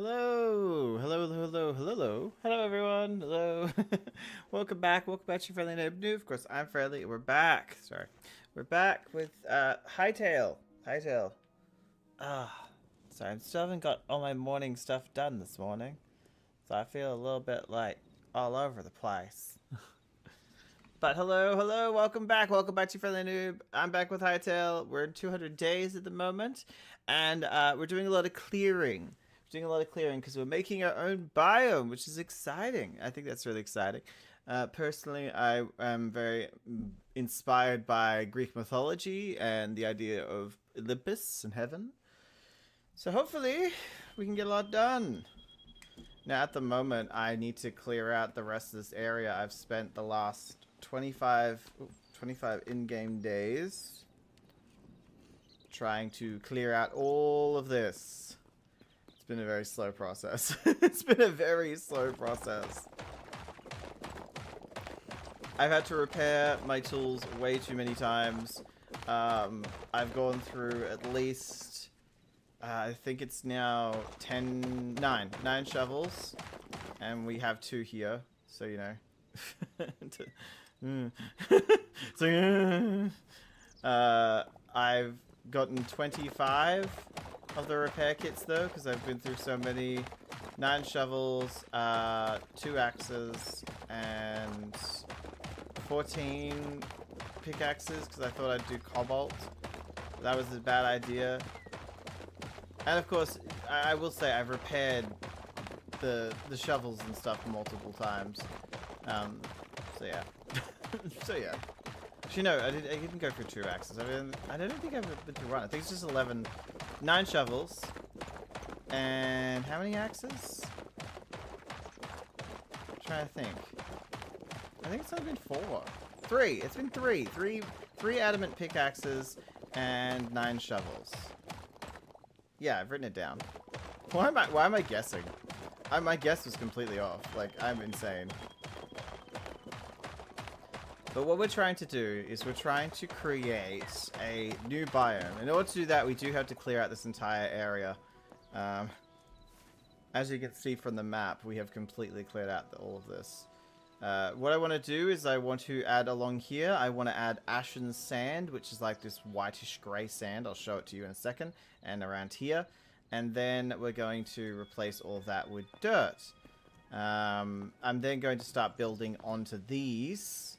Hello, hello, hello, hello, hello, hello, everyone. Hello, welcome back. Welcome back to your friendly noob. Of course, I'm friendly. We're back. Sorry, we're back with Hytale. Hytale. Sorry, I still haven't got all my morning stuff done this morning, so I feel a little bit like all over the place. But hello, hello, welcome back to your friendly noob. I'm back with Hytale. We're in 200 days at the moment, and we're doing a lot of clearing. Doing a lot of clearing because we're making our own biome, which is exciting. I think that's really exciting. Personally, I am very inspired by Greek mythology and the idea of Olympus and heaven. So hopefully we can get a lot done. Now at the moment, I need to clear out the rest of this area. I've spent the last 25 in-game days trying to clear out all of this. It's been a very slow process. It's been a very slow process. I've had to repair my tools way too many times. I've gone through at least, I think it's now 9 shovels. And we have 2 here, so you know. I've gotten 25 of the repair kits though, because I've been through so many. 9 shovels, 2 axes, and 14 pickaxes, because I thought I'd do cobalt. That was a bad idea. And of course, I will say I've repaired the shovels and stuff multiple times. So yeah. So yeah. Actually, no, I didn't go for 2 axes. I don't think I've been through 1. I think it's just 11. 9 shovels. And how many axes? I'm trying to think. I think it's only been 4. 3. It's been 3. 3 adamant pickaxes and 9 shovels. Yeah, I've written it down. Why am I guessing? My guess was completely off. Like, I'm insane. But what we're trying to do is we're trying to create a new biome. In order to do that, we do have to clear out this entire area. As you can see from the map, we have completely cleared out all of this. What I want to do is I want to add along here, I want to add ashen sand, which is like this whitish grey sand. I'll show it to you in a second. And around here. And then we're going to replace all of that with dirt. I'm then going to start building onto these.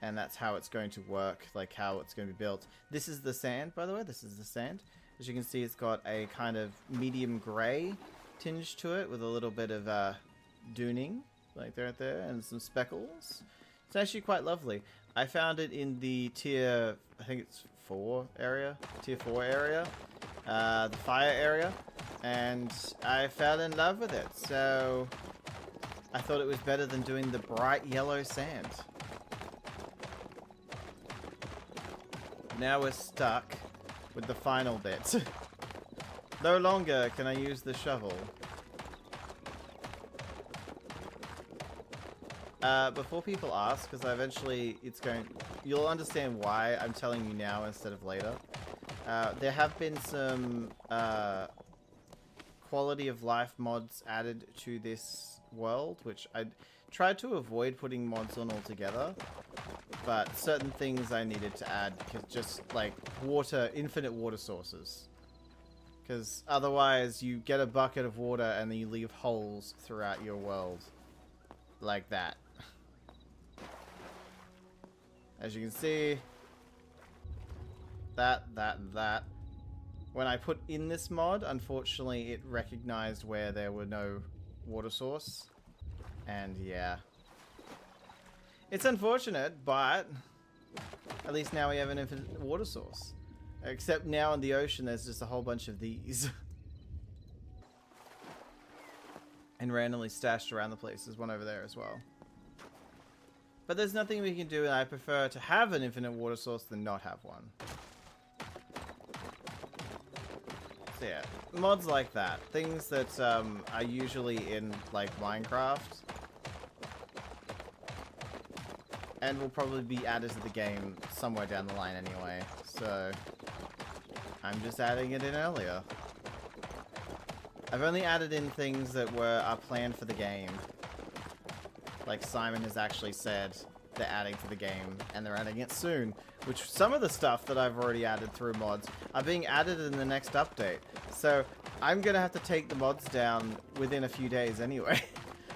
And that's how it's going to work, like how it's going to be built. This is the sand, by the way. This is the sand. As you can see, it's got a kind of medium grey tinge to it with a little bit of dooning, like right there, and some speckles. It's actually quite lovely. I found it in the tier, I think it's 4 area, tier 4 area, the fire area, and I fell in love with it. So I thought it was better than doing the bright yellow sand. Now we're stuck with the final bit. No longer can I use the shovel. Before people ask, because eventually you'll understand why I'm telling you now instead of later. There have been some quality of life mods added to this world, which I tried to avoid putting mods on altogether. But certain things I needed to add, because just like infinite water sources. Because otherwise you get a bucket of water and then you leave holes throughout your world. Like that. As you can see, that. When I put in this mod, unfortunately it recognized where there were no water source. And yeah. It's unfortunate, but at least now we have an infinite water source. Except now in the ocean there's just a whole bunch of these. And randomly stashed around the place. There's one over there as well. But there's nothing we can do, and I prefer to have an infinite water source than not have one. So yeah, mods like that. Things that are usually in like Minecraft. And will probably be added to the game somewhere down the line anyway. So I'm just adding it in earlier. I've only added in things that are planned for the game. Like Simon has actually said they're adding to the game, and they're adding it soon. Which some of the stuff that I've already added through mods are being added in the next update. So I'm gonna have to take the mods down within a few days anyway.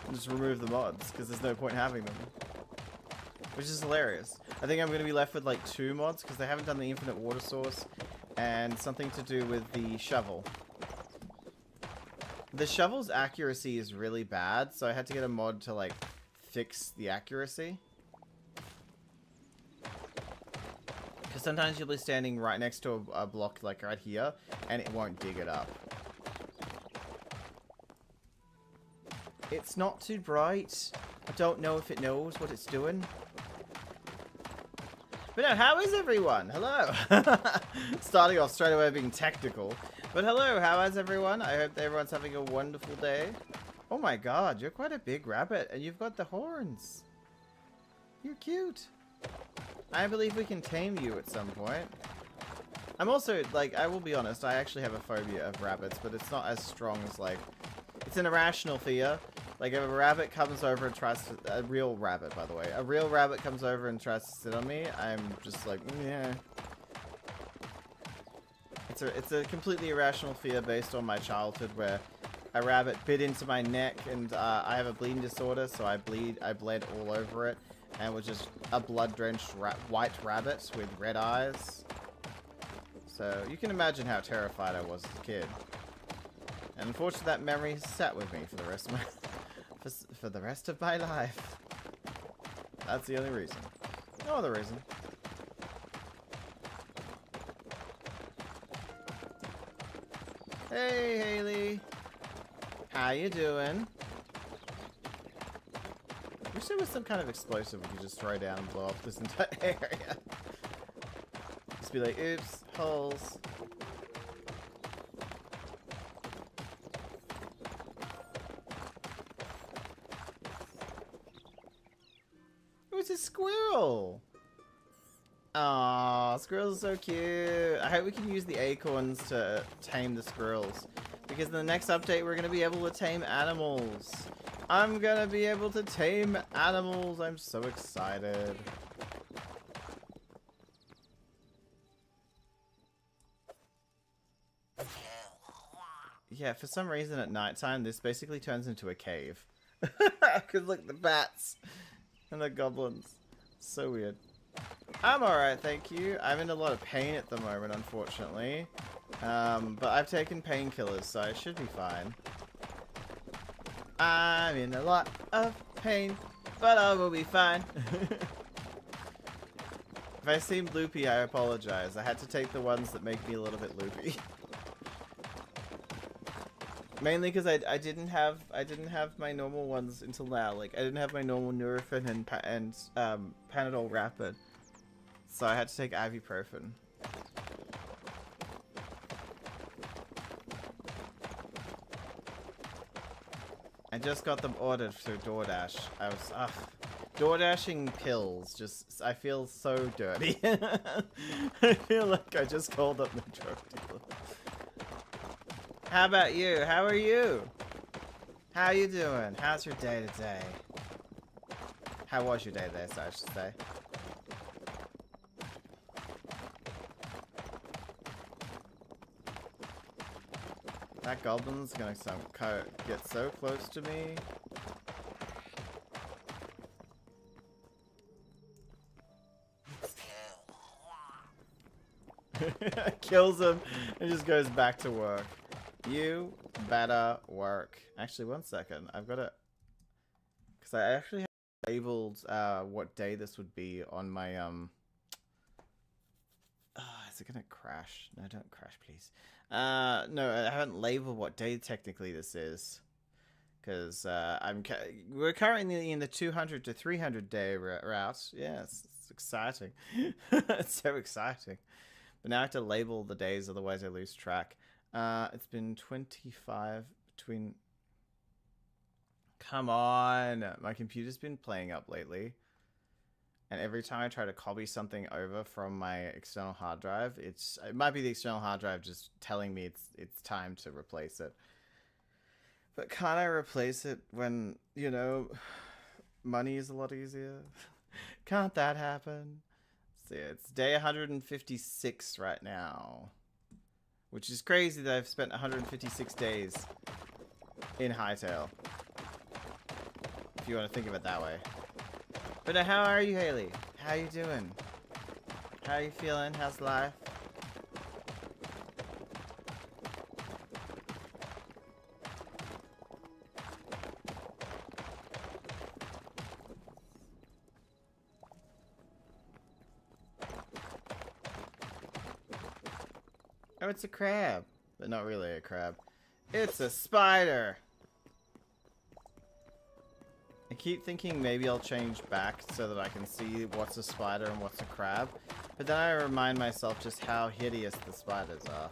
And just remove the mods, because there's no point having them. Which is hilarious. I think I'm gonna be left with like 2 mods, because they haven't done the infinite water source, and something to do with the shovel. The shovel's accuracy is really bad, so I had to get a mod to like fix the accuracy. Because sometimes you'll be standing right next to a block like right here, and it won't dig it up. It's not too bright. I don't know if it knows what it's doing. But no, how is everyone? Hello. Starting off straight away being technical. But hello, how is everyone? I hope everyone's having a wonderful day. Oh my god, you're quite a big rabbit, and you've got the horns. You're cute. I believe we can tame you at some point. I'm also, like, I will be honest, I actually have a phobia of rabbits, but it's not as strong as, like, it's an irrational fear. Like, if a rabbit comes over and tries to, a real rabbit, by the way, a real rabbit comes over and tries to sit on me, I'm just like, yeah. It's a completely irrational fear based on my childhood where a rabbit bit into my neck, and I have a bleeding disorder, so I bled all over it, and was just a blood-drenched white rabbit with red eyes. So you can imagine how terrified I was as a kid. And unfortunately, that memory sat with me for the rest of my for the rest of my life. That's the only reason. No other reason. Hey, Haley. How you doing? Wish there was some kind of explosive we could just throw down and blow up this entire area. Just be like, oops, holes. It was a squirrel. Aww, squirrels are so cute. I hope we can use the acorns to tame the squirrels. Because in the next update, we're going to be able to tame animals. I'm going to be able to tame animals. I'm so excited. Yeah, for some reason at nighttime, this basically turns into a cave. Because look, the bats and the goblins. So weird. I'm alright, thank you. I'm in a lot of pain at the moment, unfortunately. But I've taken painkillers, so I should be fine. I'm in a lot of pain, but I will be fine. If I seem loopy, I apologize. I had to take the ones that make me a little bit loopy. Mainly because I didn't have my normal ones until now. Like I didn't have my normal Nurofen and Panadol Rapid, so I had to take ibuprofen. I just got them ordered through DoorDash. I was DoorDashing pills. Just I feel so dirty. I feel like I just called up the drug dealer. How about you? How are you? How you doing? How's your day today? How was your day today, so I should say. That goblin's gonna get so close to me. Kills him and just goes back to work. You better work. Actually, one second. I've got to... Because I actually have labeled what day this would be on my... is it going to crash? No, don't crash, please. No, I haven't labeled what day technically this is. Because we're currently in the 200 to 300 day route. Yeah, it's exciting. It's so exciting. But now I have to label the days, otherwise I lose track. It's been 25 between... Come on! My computer's been playing up lately. And every time I try to copy something over from my external hard drive, it might be the external hard drive just telling me it's time to replace it. But can't I replace it when, you know, money is a lot easier? Can't that happen? See, it's day 156 right now. Which is crazy that I've spent 156 days in Hytale. If you want to think of it that way. But how are you, Haley? How you doing? How are you feeling? How's life? Oh, it's a crab. But not really a crab. It's a spider! I keep thinking maybe I'll change back so that I can see what's a spider and what's a crab. But then I remind myself just how hideous the spiders are.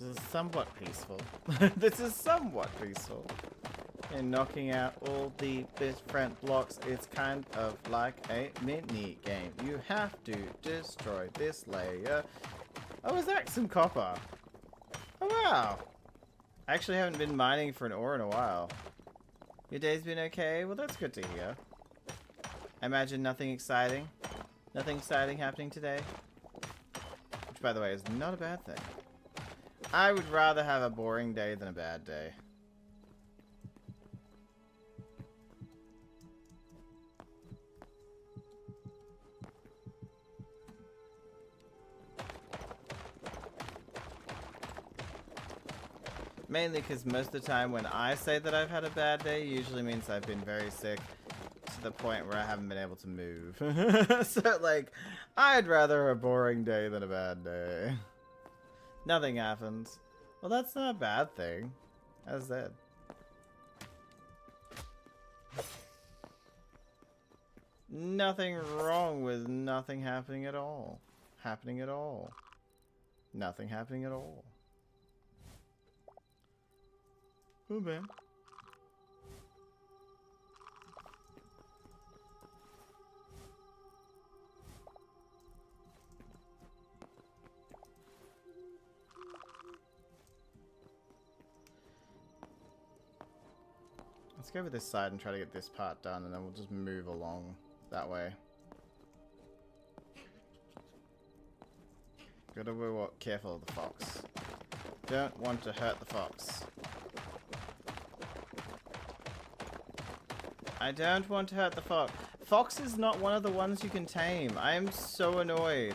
This is somewhat peaceful. This is somewhat peaceful. And knocking out all the different blocks, it's kind of like a mini game. You have to destroy this layer. Oh, is that some copper? Oh, wow. I actually haven't been mining for an ore in a while. Your day's been okay? Well, that's good to hear. I imagine nothing exciting. Nothing exciting happening today. Which, by the way, is not a bad thing. I would rather have a boring day than a bad day. Mainly because most of the time when I say that I've had a bad day, usually means I've been very sick to the point where I haven't been able to move. So, like, I'd rather a boring day than a bad day. Nothing happens. Well, that's not a bad thing. As said. Nothing wrong with nothing happening at all. Happening at all. Nothing happening at all. Oh, man. Let's go over this side and try to get this part done, and then we'll just move along that way. Gotta be careful of the fox. Don't want to hurt the fox. I don't want to hurt the fox. Fox is not one of the ones you can tame. I am so annoyed.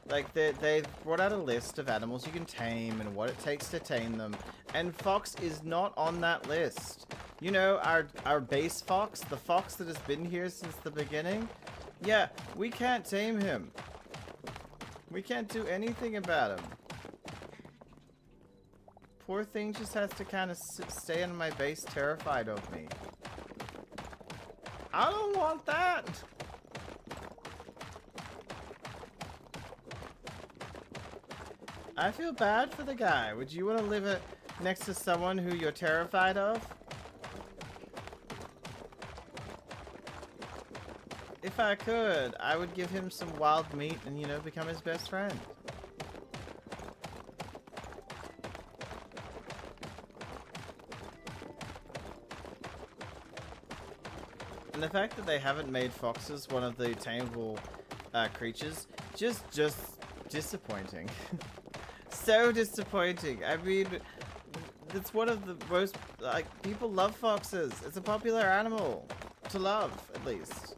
Like, they've brought out a list of animals you can tame and what it takes to tame them. And fox is not on that list. You know, our base fox, the fox that has been here since the beginning? Yeah, we can't tame him. We can't do anything about him. Poor thing just has to kind of stay in my base terrified of me. I don't want that! I feel bad for the guy. Would you want to live next to someone who you're terrified of? If I could, I would give him some wild meat and, you know, become his best friend. And the fact that they haven't made foxes one of the tameable creatures Just disappointing. So disappointing. I mean, it's one of the most, like, people love foxes. It's a popular animal to love, at least.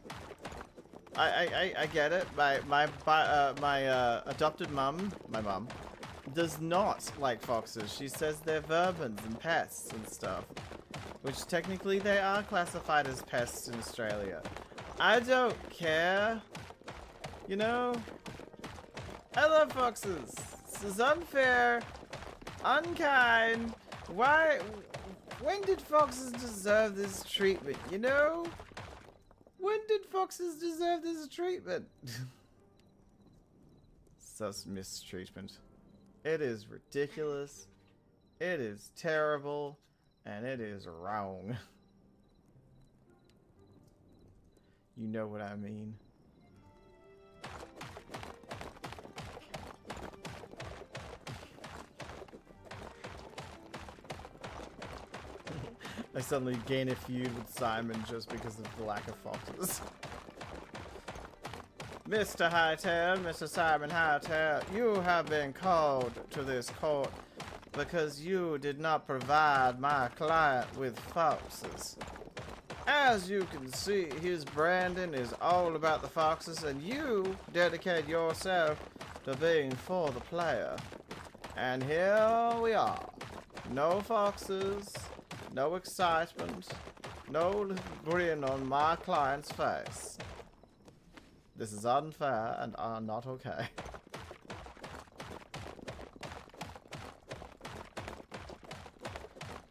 I get it. My adopted mum, my mum, does not like foxes. She says they're vermins and pests and stuff, which technically they are classified as pests in Australia. I don't care. You know, I love foxes. This is unfair, unkind. Why? When did foxes deserve this treatment? You know? When did foxes deserve this treatment? Such mistreatment. It is ridiculous. It is terrible. And it is wrong. You know what I mean. I suddenly gain a feud with Simon just because of the lack of foxes. Mr. Hytale, Mr. Simon Hytale, you have been called to this court because you did not provide my client with foxes. As you can see, his branding is all about the foxes, and you dedicate yourself to being for the player. And here we are. No foxes. No excitement, no grin on my client's face. This is unfair and not okay.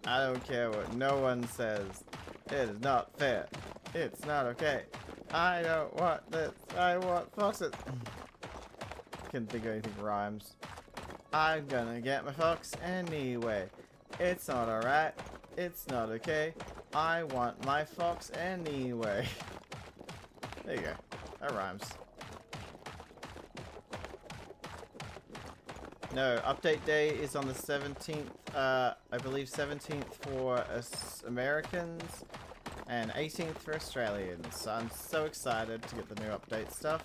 I don't care what no one says. It is not fair. It's not okay. I don't want this. I want foxes. Couldn't think of anything rhymes. I'm gonna get my fox anyway. It's not alright. It's not okay. I want my fox anyway. There you go. That rhymes. No, update day is on the 17th. I believe 17th for us Americans and 18th for Australians. So I'm so excited to get the new update stuff.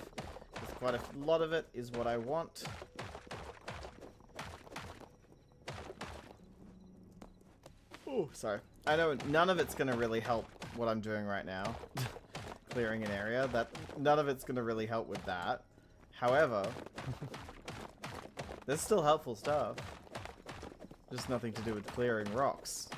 Because quite a lot of it is what I want. Oh, sorry. I know none of it's going to really help what I'm doing right now. Clearing an area. None of it's going to really help with that. However, there's still helpful stuff. Just nothing to do with clearing rocks.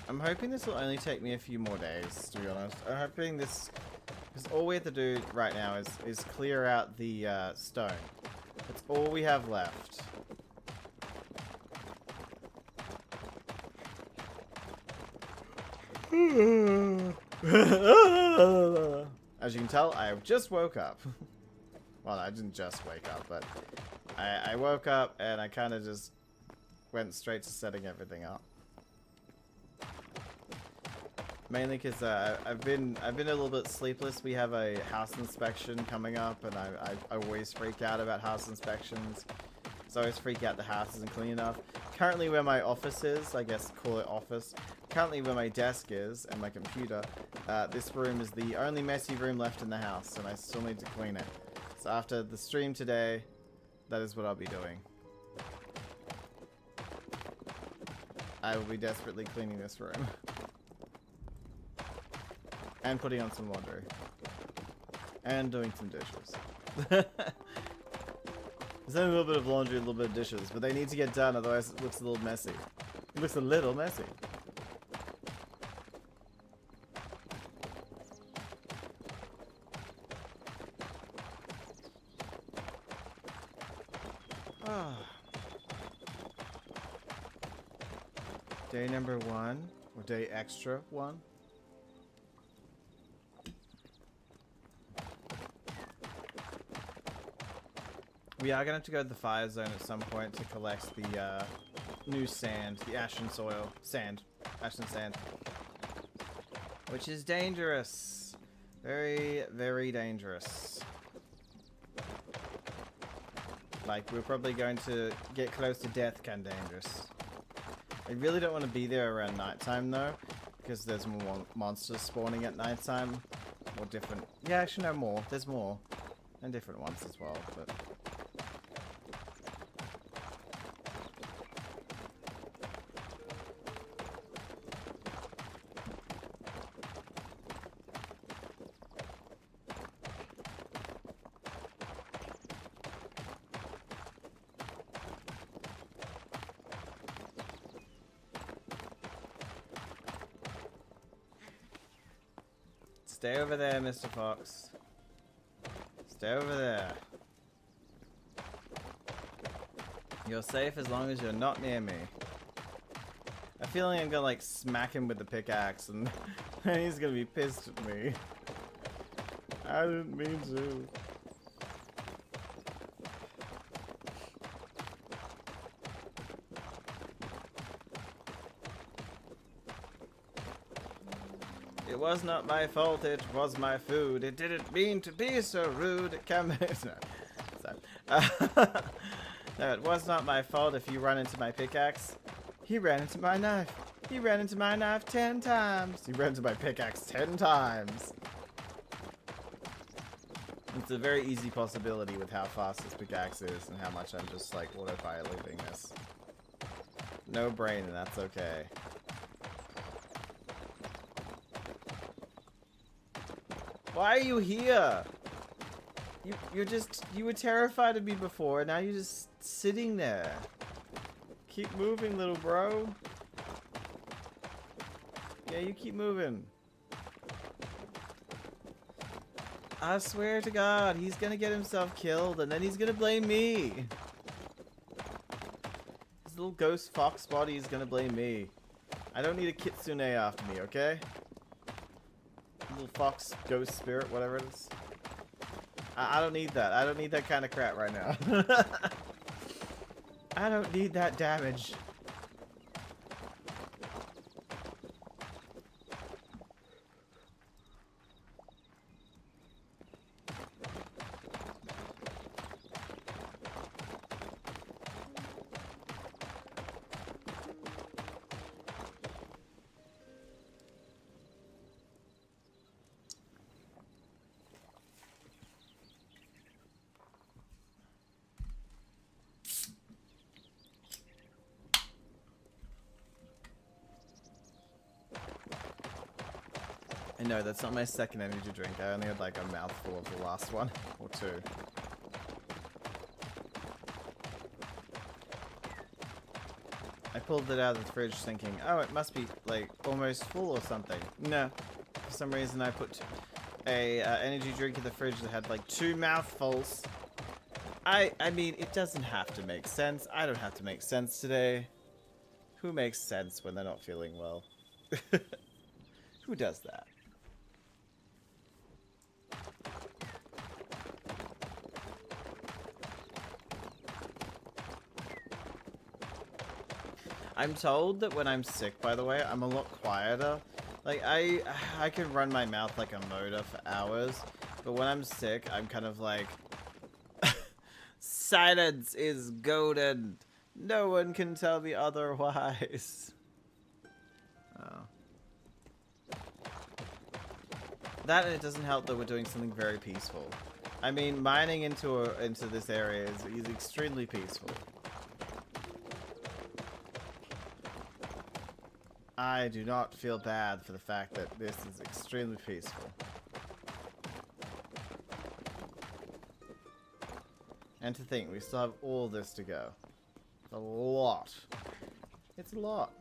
I'm hoping this will only take me a few more days, to be honest. I'm hoping this... Because all we have to do right now is clear out the stone. That's all we have left. As you can tell, I just woke up. Well, I didn't just wake up, but I woke up and I kind of just went straight to setting everything up. Mainly because I've been a little bit sleepless. We have a house inspection coming up, and I always freak out about house inspections. So I always freak out the house isn't clean enough. Currently where my office is, I guess call it office. Currently where my desk is and my computer, this room is the only messy room left in the house, and I still need to clean it. So after the stream today, that is what I'll be doing. I will be desperately cleaning this room. And putting on some laundry. And doing some dishes. There's only a little bit of laundry, a little bit of dishes, but they need to get done, otherwise it looks a little messy. It looks a little messy. Day number 1, or day extra 1. We are going to have to go to the fire zone at some point to collect the new sand, the ashen soil, sand. Ash and sand. Which is dangerous. Very, very dangerous. Like, we're probably going to get close to death kind of dangerous. I really don't want to be there around nighttime though, because there's more monsters spawning at nighttime. Or different. Yeah, actually no more. There's more. And different ones as well, but... Stay over there, Mr. Fox. Stay over there. You're safe as long as you're not near me. I feel like I'm gonna like smack him with the pickaxe and he's gonna be pissed at me. I didn't mean to. It was not my fault, it was my food. It didn't mean to be so rude. It can be... No. No, it was not my fault if you run into my pickaxe. He ran into my knife. He ran into my knife 10 times. He ran into my pickaxe 10 times. It's a very easy possibility with how fast this pickaxe is and how much I'm just like autopiloting this. No brain, and that's okay. Why are you here? You were terrified of me before, and now you're just sitting there. Keep moving, little bro. Yeah, you keep moving. I swear to God, he's gonna get himself killed, and then he's gonna blame me. His little ghost fox body is gonna blame me. I don't need a kitsune after me, okay? Little fox, ghost spirit, whatever it is. I don't need that. I don't need that kind of crap right now. I don't need that damage. No, that's not my second energy drink. I only had like a mouthful of the last one, or two. I pulled it out of the fridge thinking, oh, it must be like almost full or something. No, for some reason I put a energy drink in the fridge that had like 2 mouthfuls. I mean, it doesn't have to make sense. I don't have to make sense today. Who makes sense when they're not feeling well? Who does that? I'm told that when I'm sick, by the way, I'm a lot quieter. Like, I can run my mouth like a motor for hours, but when I'm sick, I'm kind of like... Silence is golden. No one can tell me otherwise. Oh. That, and it doesn't help that we're doing something very peaceful. I mean, mining into this area is extremely peaceful. I do not feel bad for the fact that this is extremely peaceful. And to think, we still have all this to go. It's a lot. It's a lot.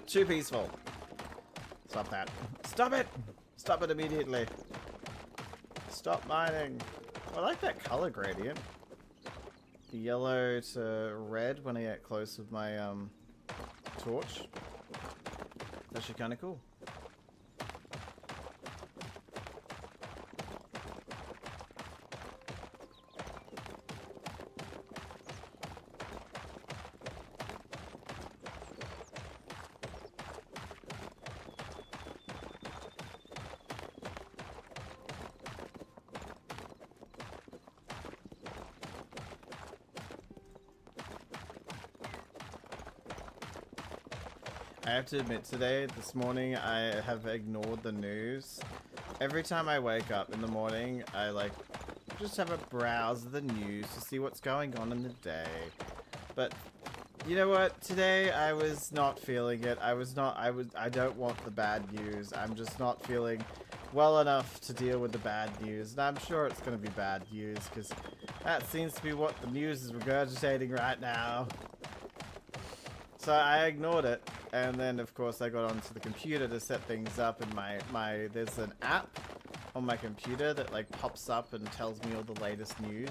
Too peaceful. Stop that. Stop it! Stop it immediately. Stop mining. I like that color gradient. yellow to red when I get close with my torch. That's actually kind of cool. I have to admit this morning, I have ignored the news. Every time I wake up in the morning, I like just have a browse of the news to see what's going on in the day. But you know what? Today I was not feeling it. I don't want the bad news. I'm just not feeling well enough to deal with the bad news. And I'm sure it's going to be bad news because that seems to be what the news is regurgitating right now. So I ignored it, and then of course I got onto the computer to set things up, and there's an app on my computer that like pops up and tells me all the latest news,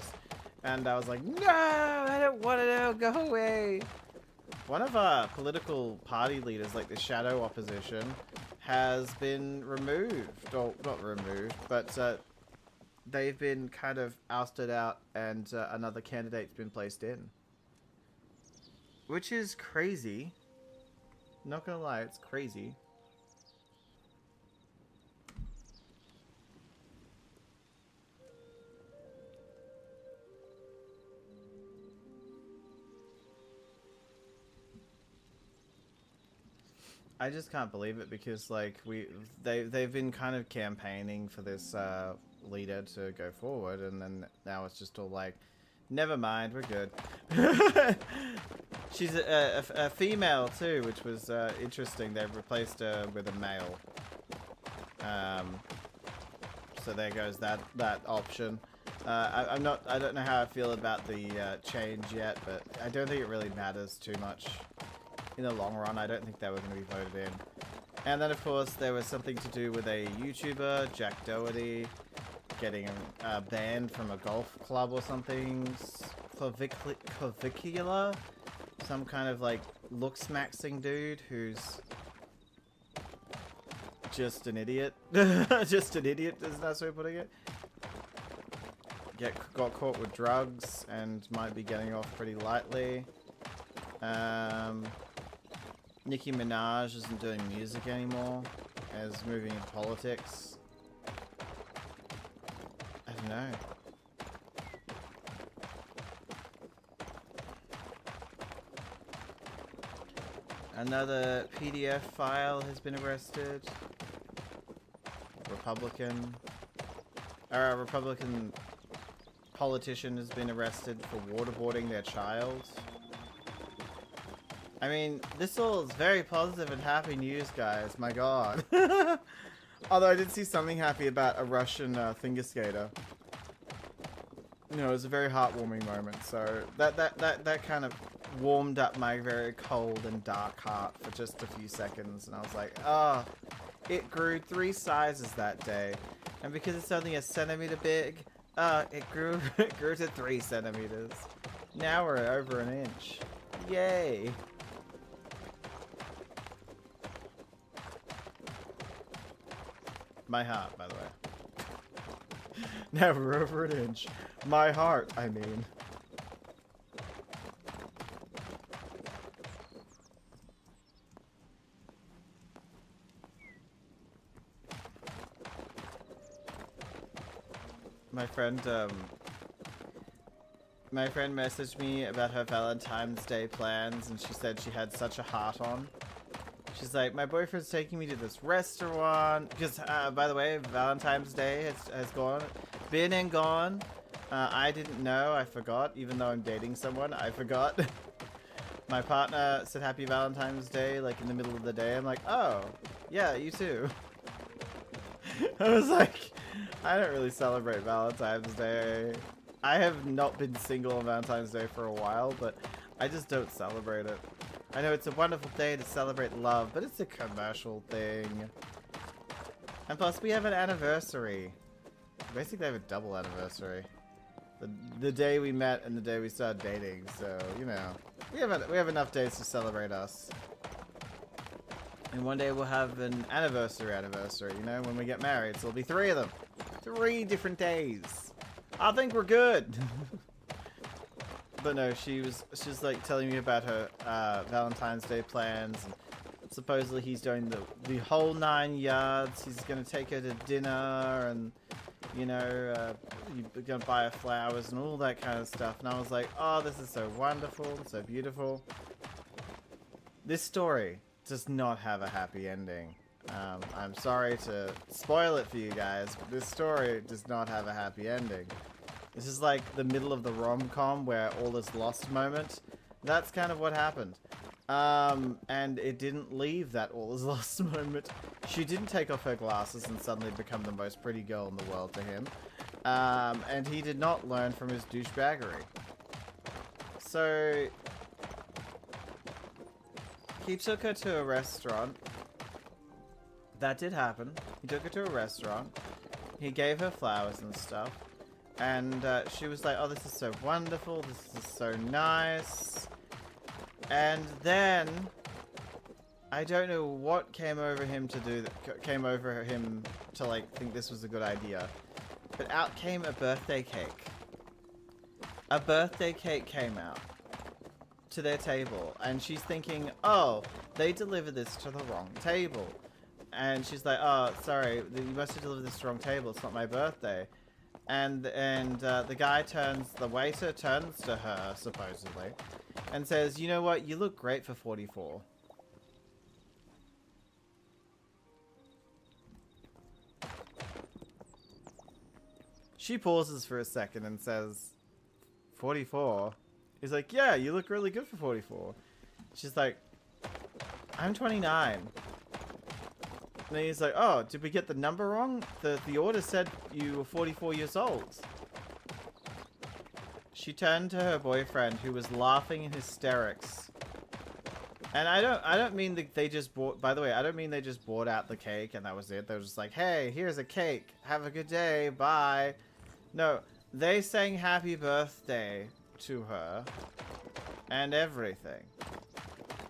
and I was like, no, I don't want to know, go away. One of our political party leaders, like the shadow opposition, has been removed, or not removed, but they've been kind of ousted out, and another candidate's been placed in. Which is crazy. Not gonna lie, it's crazy. I just can't believe it because like they've been kind of campaigning for this leader to go forward, and then now it's just all like, never mind, we're good. She's a female too, which was interesting. They've replaced her with a male. So there goes that option. I don't know how I feel about the change yet, but I don't think it really matters too much in the long run. I don't think they were going to be voted in. And then of course there was something to do with a YouTuber, Jack Doherty, getting banned from a golf club or something. Clavicula? Some kind of like looks-maxing dude who's just an idiot. Just an idiot is that way of putting it. Got caught with drugs and might be getting off pretty lightly. Nicki Minaj isn't doing music anymore, is moving into politics. I don't know. Another PDF file has been arrested. A Republican politician has been arrested for waterboarding their child. I mean, this all is very positive and happy news, guys. My God. Although I did see something happy about a Russian finger skater. You know, it was a very heartwarming moment. So that kind of warmed up my very cold and dark heart for just a few seconds, and I was like, oh, it grew 3 sizes that day, and because it's only a centimeter big, it grew to 3 centimeters. Now we're over an inch. Yay! My heart, by the way. Now we're over an inch. My heart, I mean. My friend messaged me about her Valentine's Day plans, and she said she had such a heart on. She's like, my boyfriend's taking me to this restaurant, because, by the way, Valentine's Day has been and gone. I didn't know, I forgot, even though I'm dating someone, I forgot. My partner said happy Valentine's Day, like, in the middle of the day. I'm like, oh, yeah, you too. I was like, I don't really celebrate Valentine's Day. I have not been single on Valentine's Day for a while, but I just don't celebrate it. I know it's a wonderful day to celebrate love, but it's a commercial thing. And plus, we have an anniversary. Basically, I have a double anniversary. The day we met and the day we started dating. So, you know, we have enough days to celebrate us. And one day we'll have an anniversary, you know, when we get married. So it'll be 3 of them. 3 different days. I think we're good. But no, she's like telling me about her Valentine's Day plans. And supposedly he's doing the whole 9 yards. He's gonna take her to dinner and, you know, you're gonna buy her flowers and all that kind of stuff. And I was like, oh, this is so wonderful, so beautiful. This story does not have a happy ending. I'm sorry to spoil it for you guys, but this story does not have a happy ending. This is like the middle of the rom-com where all is lost moment. That's kind of what happened. And it didn't leave that all is lost moment. She didn't take off her glasses and suddenly become the most pretty girl in the world to him. And he did not learn from his douchebaggery. So he took her to a restaurant. That did happen. He took her to a restaurant. He gave her flowers and stuff. And she was like, oh, this is so wonderful. This is so nice. And then I don't know what came over him to do that. Came over him to like think this was a good idea. But out came a birthday cake. A birthday cake came out to their table. And she's thinking, oh, they delivered this to the wrong table. And she's like, oh, sorry, you must have delivered this to the wrong table. It's not my birthday. And the waiter turns to her, supposedly, and says, you know what, you look great for 44. She pauses for a second and says, 44? He's like, yeah, you look really good for 44. She's like, I'm 29. And he's like, oh, did we get the number wrong? The order said you were 44 years old. She turned to her boyfriend, who was laughing in hysterics. And I don't mean that they just bought, by the way, I don't mean they just bought out the cake and that was it. They were just like, hey, here's a cake. Have a good day. Bye. No, they sang happy birthday to her and everything.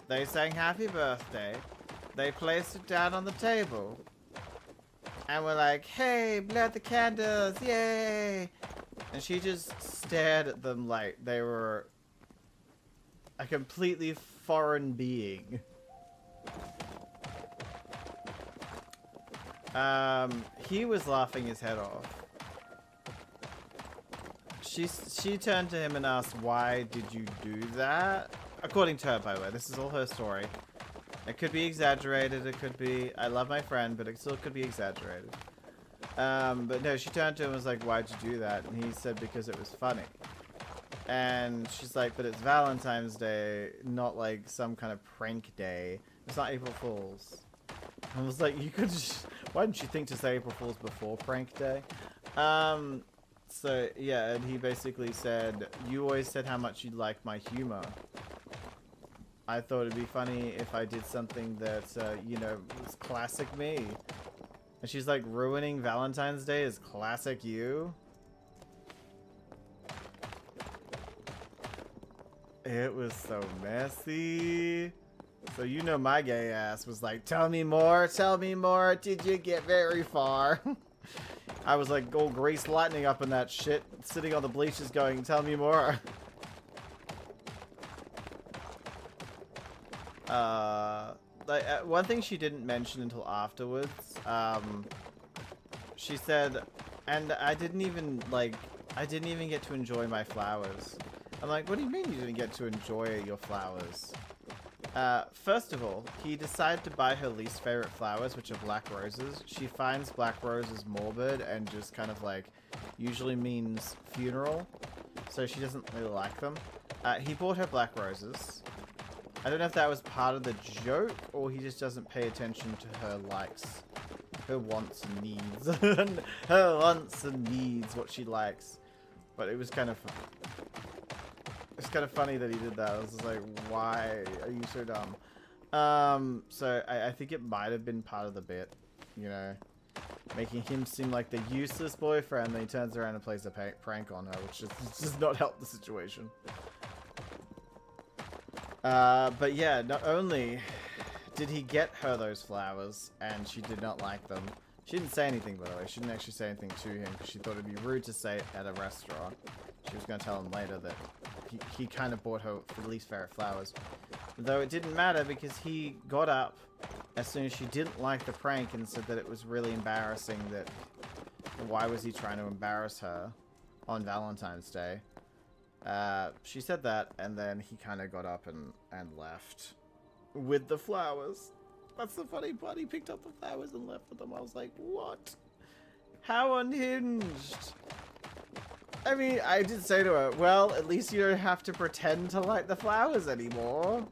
They sang happy birthday. They placed it down on the table. And we're like, hey, blow out the candles, yay! And she just stared at them like they were a completely foreign being. He was laughing his head off. She turned to him and asked, why did you do that? According to her, by the way, this is all her story. It could be exaggerated, it could be, I love my friend, but it still could be exaggerated. But no, she turned to him and was like, why'd you do that? And he said, because it was funny. And she's like, but it's Valentine's Day, not like some kind of prank day. It's not April Fool's. I was like, you could just, why didn't you think to say April Fool's before prank day? So yeah, and he basically said, you always said how much you like my humor. I thought it'd be funny if I did something that, you know, was classic me. And she's like, ruining Valentine's Day is classic you? It was so messy. So you know my gay ass was like, tell me more, did you get very far? I was like, gold grease lightning up in that shit, sitting on the bleachers going, tell me more. One thing she didn't mention until afterwards, she said, and I didn't even get to enjoy my flowers. I'm like, what do you mean you didn't get to enjoy your flowers? First of all, he decided to buy her least favorite flowers, which are black roses. She finds black roses morbid and just kind of like, usually means funeral. So she doesn't really like them. He bought her black roses. I don't know if that was part of the joke, or he just doesn't pay attention to her likes, her wants and needs. Her wants and needs, what she likes. But it was kind of funny that he did that. I was just like, why are you so dumb? So I think it might have been part of the bit, you know. making him seem like the useless boyfriend. Then he turns around and plays a prank on her, which does not help the situation. But yeah, not only did he get her those flowers, and she did not like them. She didn't say anything, by the way. She didn't actually say anything to him because she thought it'd be rude to say it at a restaurant. She was going to tell him later that he kind of bought her the least favorite flowers. Though it didn't matter because he got up as soon as she didn't like the prank and said that it was really embarrassing, that why was he trying to embarrass her on Valentine's Day. She said that, and then he kind of got up and left with the flowers. That's the funny part. He picked up the flowers and left with them. I was like, what? How unhinged. I mean, I did say to her, well, at least you don't have to pretend to like the flowers anymore.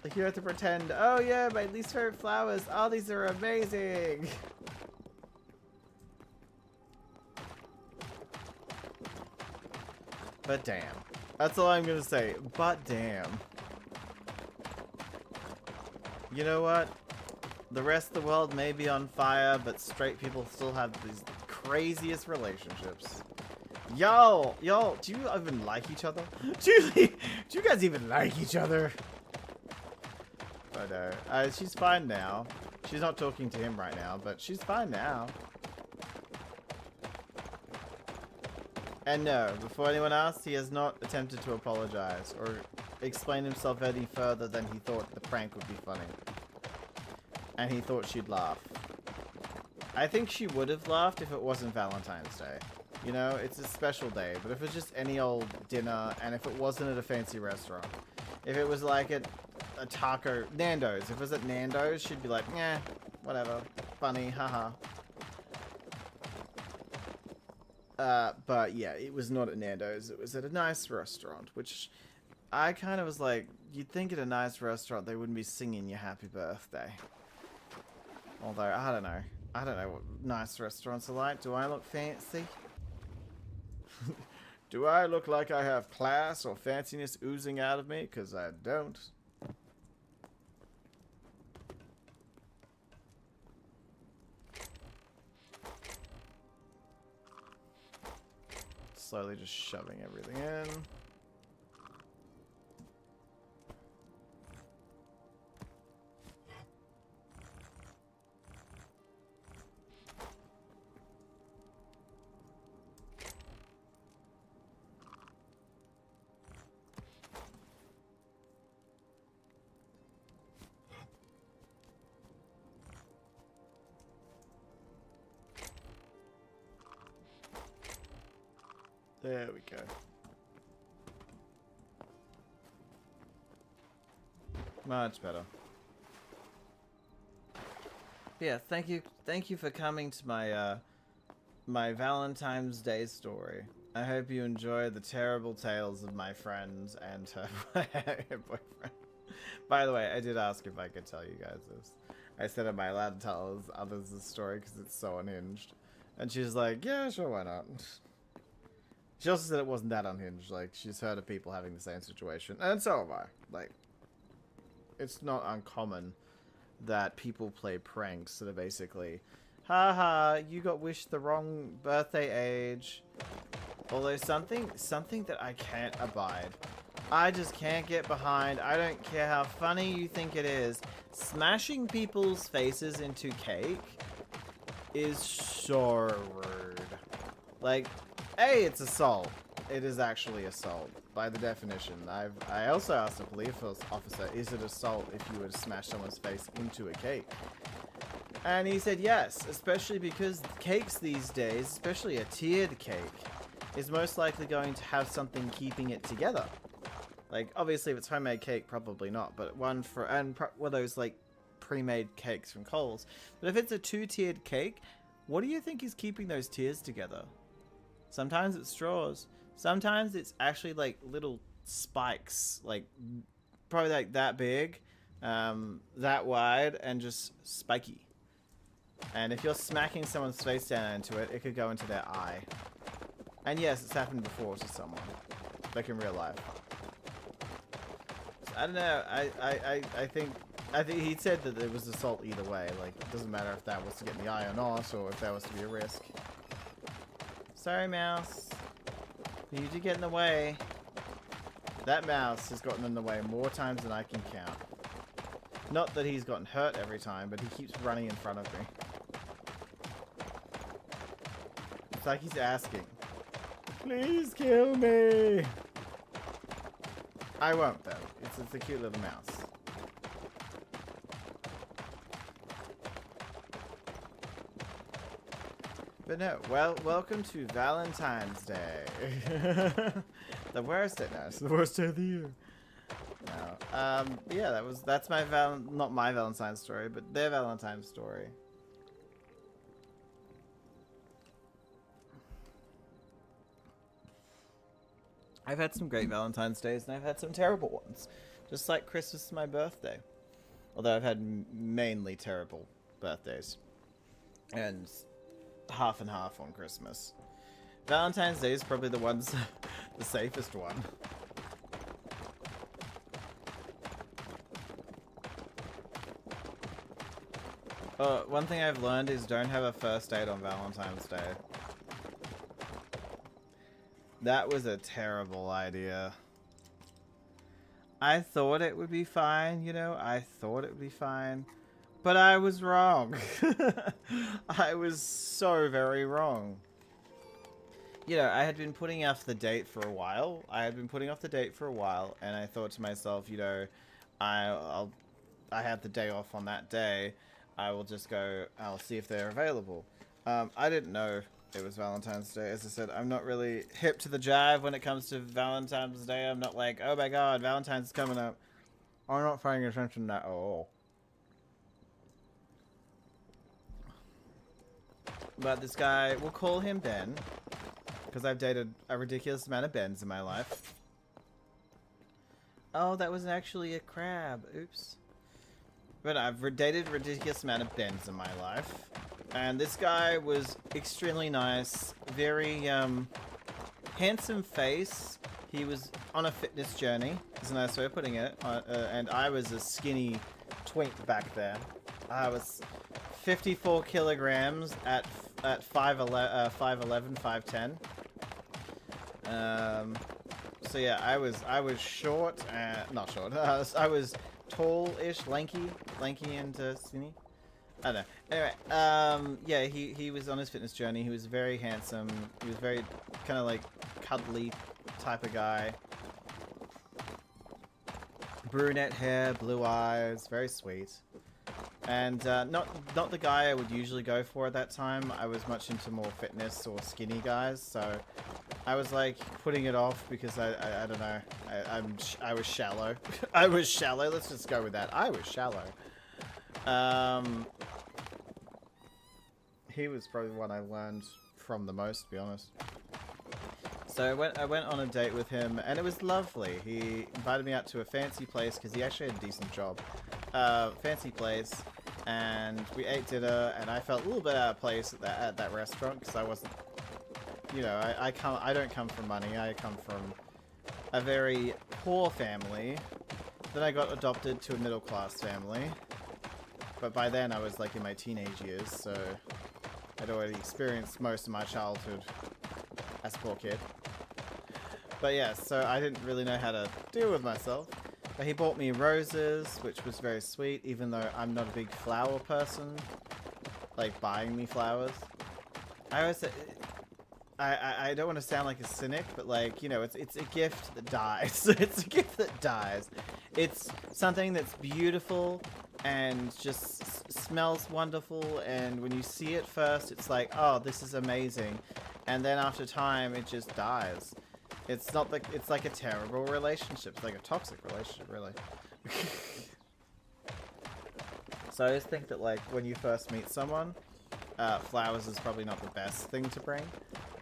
Like, you don't have to pretend, oh yeah, my least favorite flowers. Oh, these are amazing. But damn. That's all I'm gonna say. But damn. You know what? The rest of the world may be on fire, but straight people still have these craziest relationships. Y'all, do you even like each other? Do you guys even like each other? But she's fine now. She's not talking to him right now, but she's fine now. And no, before anyone asks, he has not attempted to apologize or explain himself any further than he thought the prank would be funny. And he thought she'd laugh. I think she would have laughed if it wasn't Valentine's Day. You know, it's a special day, but if it's just any old dinner, and if it wasn't at a fancy restaurant, if it was like at a taco, Nando's, if it was at Nando's, she'd be like, yeah, whatever, funny, haha. But yeah, it was not at Nando's, it was at a nice restaurant, which I kind of was like, you'd think at a nice restaurant they wouldn't be singing your happy birthday. Although, I don't know what nice restaurants are like. Do I look fancy? Do I look like I have class or fanciness oozing out of me? Because I don't. Slowly just shoving everything in. There we go. Much better. Yeah, thank you for coming to my my Valentine's Day story. I hope you enjoy the terrible tales of my friends and her boyfriend. By the way, I did ask if I could tell you guys this. I said, am I allowed to tell others this story because it's so unhinged? And she's like, yeah, sure, why not? She also said it wasn't that unhinged. Like, she's heard of people having the same situation. And so have I. Like, it's not uncommon that people play pranks that are basically, haha, you got wished the wrong birthday age. Although something that I can't abide. I just can't get behind. I don't care how funny you think it is. Smashing people's faces into cake is so rude. Like, A, it's assault. It is actually assault, by the definition. I also asked a police officer, is it assault if you were to smash someone's face into a cake? And he said yes, especially because cakes these days, especially a tiered cake, is most likely going to have something keeping it together. Like, obviously if it's homemade cake, probably not, but one of those, like, pre-made cakes from Coles. But if it's a two-tiered cake, what do you think is keeping those tiers together? Sometimes it's straws. Sometimes it's actually like little spikes, like probably like that big, that wide, and just spiky. And if you're smacking someone's face down into it, it could go into their eye. And yes, it's happened before to someone, like in real life. So, I don't know. I think I think he said that it was assault either way. Like, it doesn't matter if that was to get in the eye or not, or if that was to be a risk. Sorry, mouse. You did get in the way. That mouse has gotten in the way more times than I can count. Not that he's gotten hurt every time, but he keeps running in front of me. It's like he's asking, please kill me. I won't, though. It's a cute little mouse. But no, well, welcome to Valentine's Day. The worst day, no, it's the worst day of the year. No, yeah, that's my not my Valentine's story, but their Valentine's story. I've had some great Valentine's days, and I've had some terrible ones. Just like Christmas is my birthday. Although I've had mainly terrible birthdays. And half and half on Christmas. Valentine's Day is probably the safest one. One thing I've learned is don't have a first date on Valentine's Day. That was a terrible idea. I thought it would be fine, you know? I thought it would be fine. But I was wrong. I was so very wrong. You know, I had been putting off the date for a while. And I thought to myself, you know, I have the day off on that day. I will just go, I'll see if they're available. I didn't know it was Valentine's Day. As I said, I'm not really hip to the jive when it comes to Valentine's Day. I'm not like, oh my god, Valentine's is coming up. I'm not paying attention to that at all. But this guy, we'll call him Ben, because I've dated a ridiculous amount of Bens in my life. Oh, that was actually a crab. Oops. But I've dated a ridiculous amount of Bens in my life. And this guy was extremely nice. Very, handsome face. He was on a fitness journey, is a nice way of putting it. And I was a skinny twink back then. I was 54 kilograms at 5'11", 5'10". So yeah, I was short, not short. I was tall-ish, lanky and skinny. I don't know. Anyway, yeah, he was on his fitness journey. He was very handsome. He was very kind of like cuddly type of guy. Brunette hair, blue eyes, very sweet. And not the guy I would usually go for at that time. I was much into more fitness or skinny guys, so I was like putting it off because I don't know. I was shallow. I was shallow. Let's just go with that. I was shallow. He was probably the one I learned from the most, to be honest. So I went on a date with him, and it was lovely. He invited me out to a fancy place because he actually had a decent job. Fancy place, and we ate dinner, and I felt a little bit out of place at that restaurant because I wasn't, you know, I don't come from money. I come from a very poor family. Then I got adopted to a middle class family, but by then I was like in my teenage years, so I'd already experienced most of my childhood as a poor kid. But yeah, so I didn't really know how to deal with myself. But he bought me roses, which was very sweet, even though I'm not a big flower person. Like, buying me flowers. I always say, I don't want to sound like a cynic, but like, you know, it's a gift that dies. It's a gift that dies. It's something that's beautiful and just smells wonderful, and when you see it first, it's like, oh, this is amazing. And then after time, it just dies. It's not like, it's like a terrible relationship. It's like a toxic relationship, really. So I just think that, like, when you first meet someone, flowers is probably not the best thing to bring.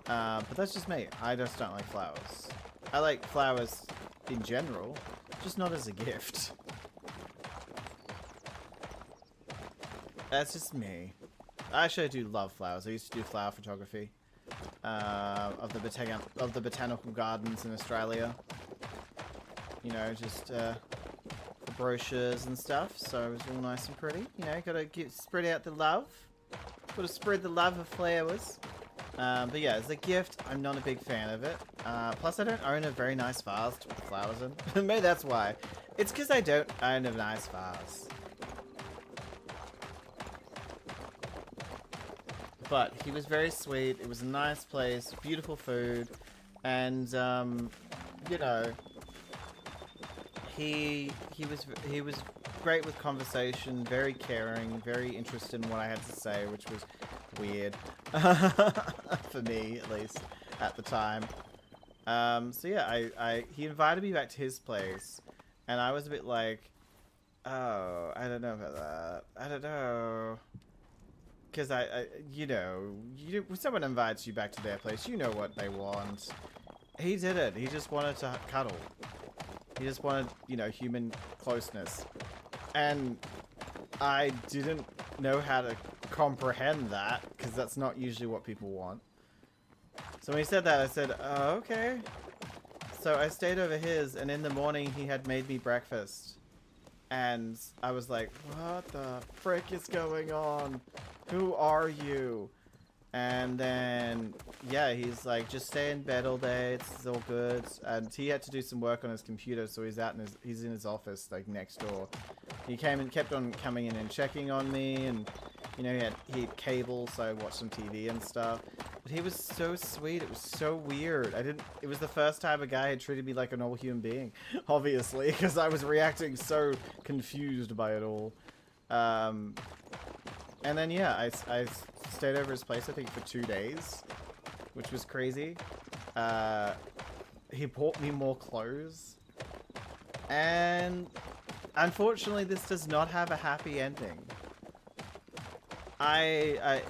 But that's just me. I just don't like flowers. I like flowers in general, just not as a gift. That's just me. Actually, I do love flowers. I used to do flower photography. Of the botanical gardens in Australia. You know, just for brochures and stuff, so it was all nice and pretty. You know, gotta spread out the love. Gotta spread the love of flowers. But yeah, as a gift, I'm not a big fan of it. Plus, I don't own a very nice vase to put the flowers in. Maybe that's why. It's because I don't own a nice vase. But he was very sweet. It was a nice place, beautiful food, and you know, he was great with conversation, very caring, very interested in what I had to say, which was weird for me, at least at the time. So yeah, he invited me back to his place, and I was a bit like, oh, I don't know about that. I don't know. Because you know, when someone invites you back to their place, you know what they want. He didn't. He just wanted to cuddle. He just wanted, you know, human closeness. And I didn't know how to comprehend that, because that's not usually what people want. So when he said that, I said, oh, okay. So I stayed over his, and in the morning he had made me breakfast. And I was like, what the frick is going on? Who are you? And then, yeah, he's like, just stay in bed all day. It's all good. And he had to do some work on his computer, so he's he's in his office, like, next door. He came and kept on coming in and checking on me, and, you know, he had cable, so I watched some TV and stuff. But he was so sweet. It was so weird. It was the first time a guy had treated me like a normal human being, obviously, because I was reacting so confused by it all. And then, yeah, I stayed over his place, I think, for 2 days, which was crazy. He bought me more clothes. And unfortunately, this does not have a happy ending. I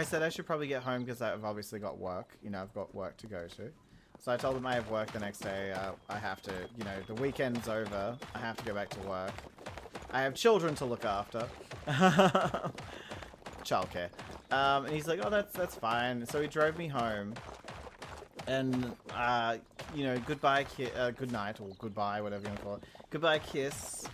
said I should probably get home because I've obviously got work. You know, I've got work to go to. So I told him I have work the next day. I have to, you know, the weekend's over. I have to go back to work. I have children to look after. Childcare. And he's like, oh, that's fine. So he drove me home. And, you know, goodbye, good night, or goodbye, whatever you want to call it. Goodbye kiss.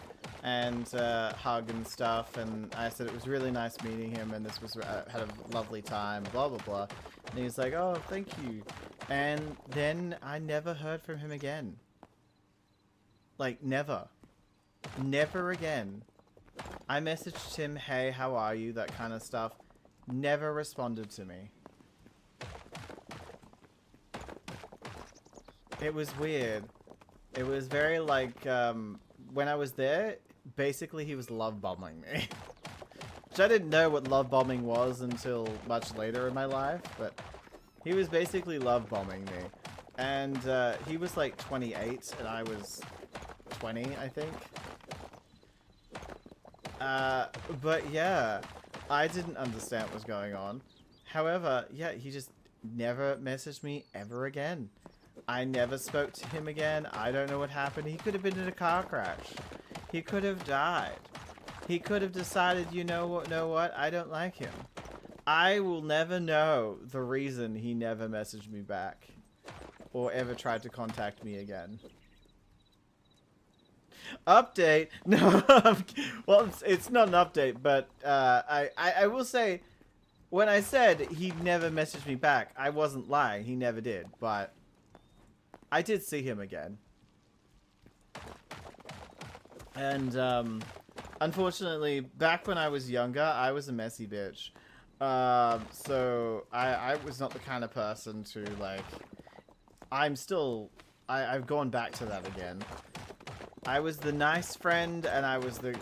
And hug and stuff, and I said it was really nice meeting him, and this was had a lovely time, blah blah blah. And he's like, oh, thank you. And then I never heard from him again. Like, never again. I messaged him, hey, how are you, that kind of stuff. Never responded to me. It was weird. It was very like when I was there, basically he was love bombing me. Which I didn't know what love bombing was until much later in my life, but he was basically love bombing me. And he was like 28 and I was 20, I think. But yeah, I didn't understand what was going on. However, yeah, he just never messaged me ever again. I never spoke to him again. I don't know what happened. He could have been in a car crash. He could have died. He could have decided, you know what, I don't like him. I will never know the reason he never messaged me back or ever tried to contact me again. Update? No, well, it's not an update, but I will say, when I said he never messaged me back, I wasn't lying. He never did, but I did see him again. And unfortunately, back when I was younger, I was a messy bitch. So I was not the kind of person to, like, I've gone back to that again. I was the nice friend, and I was the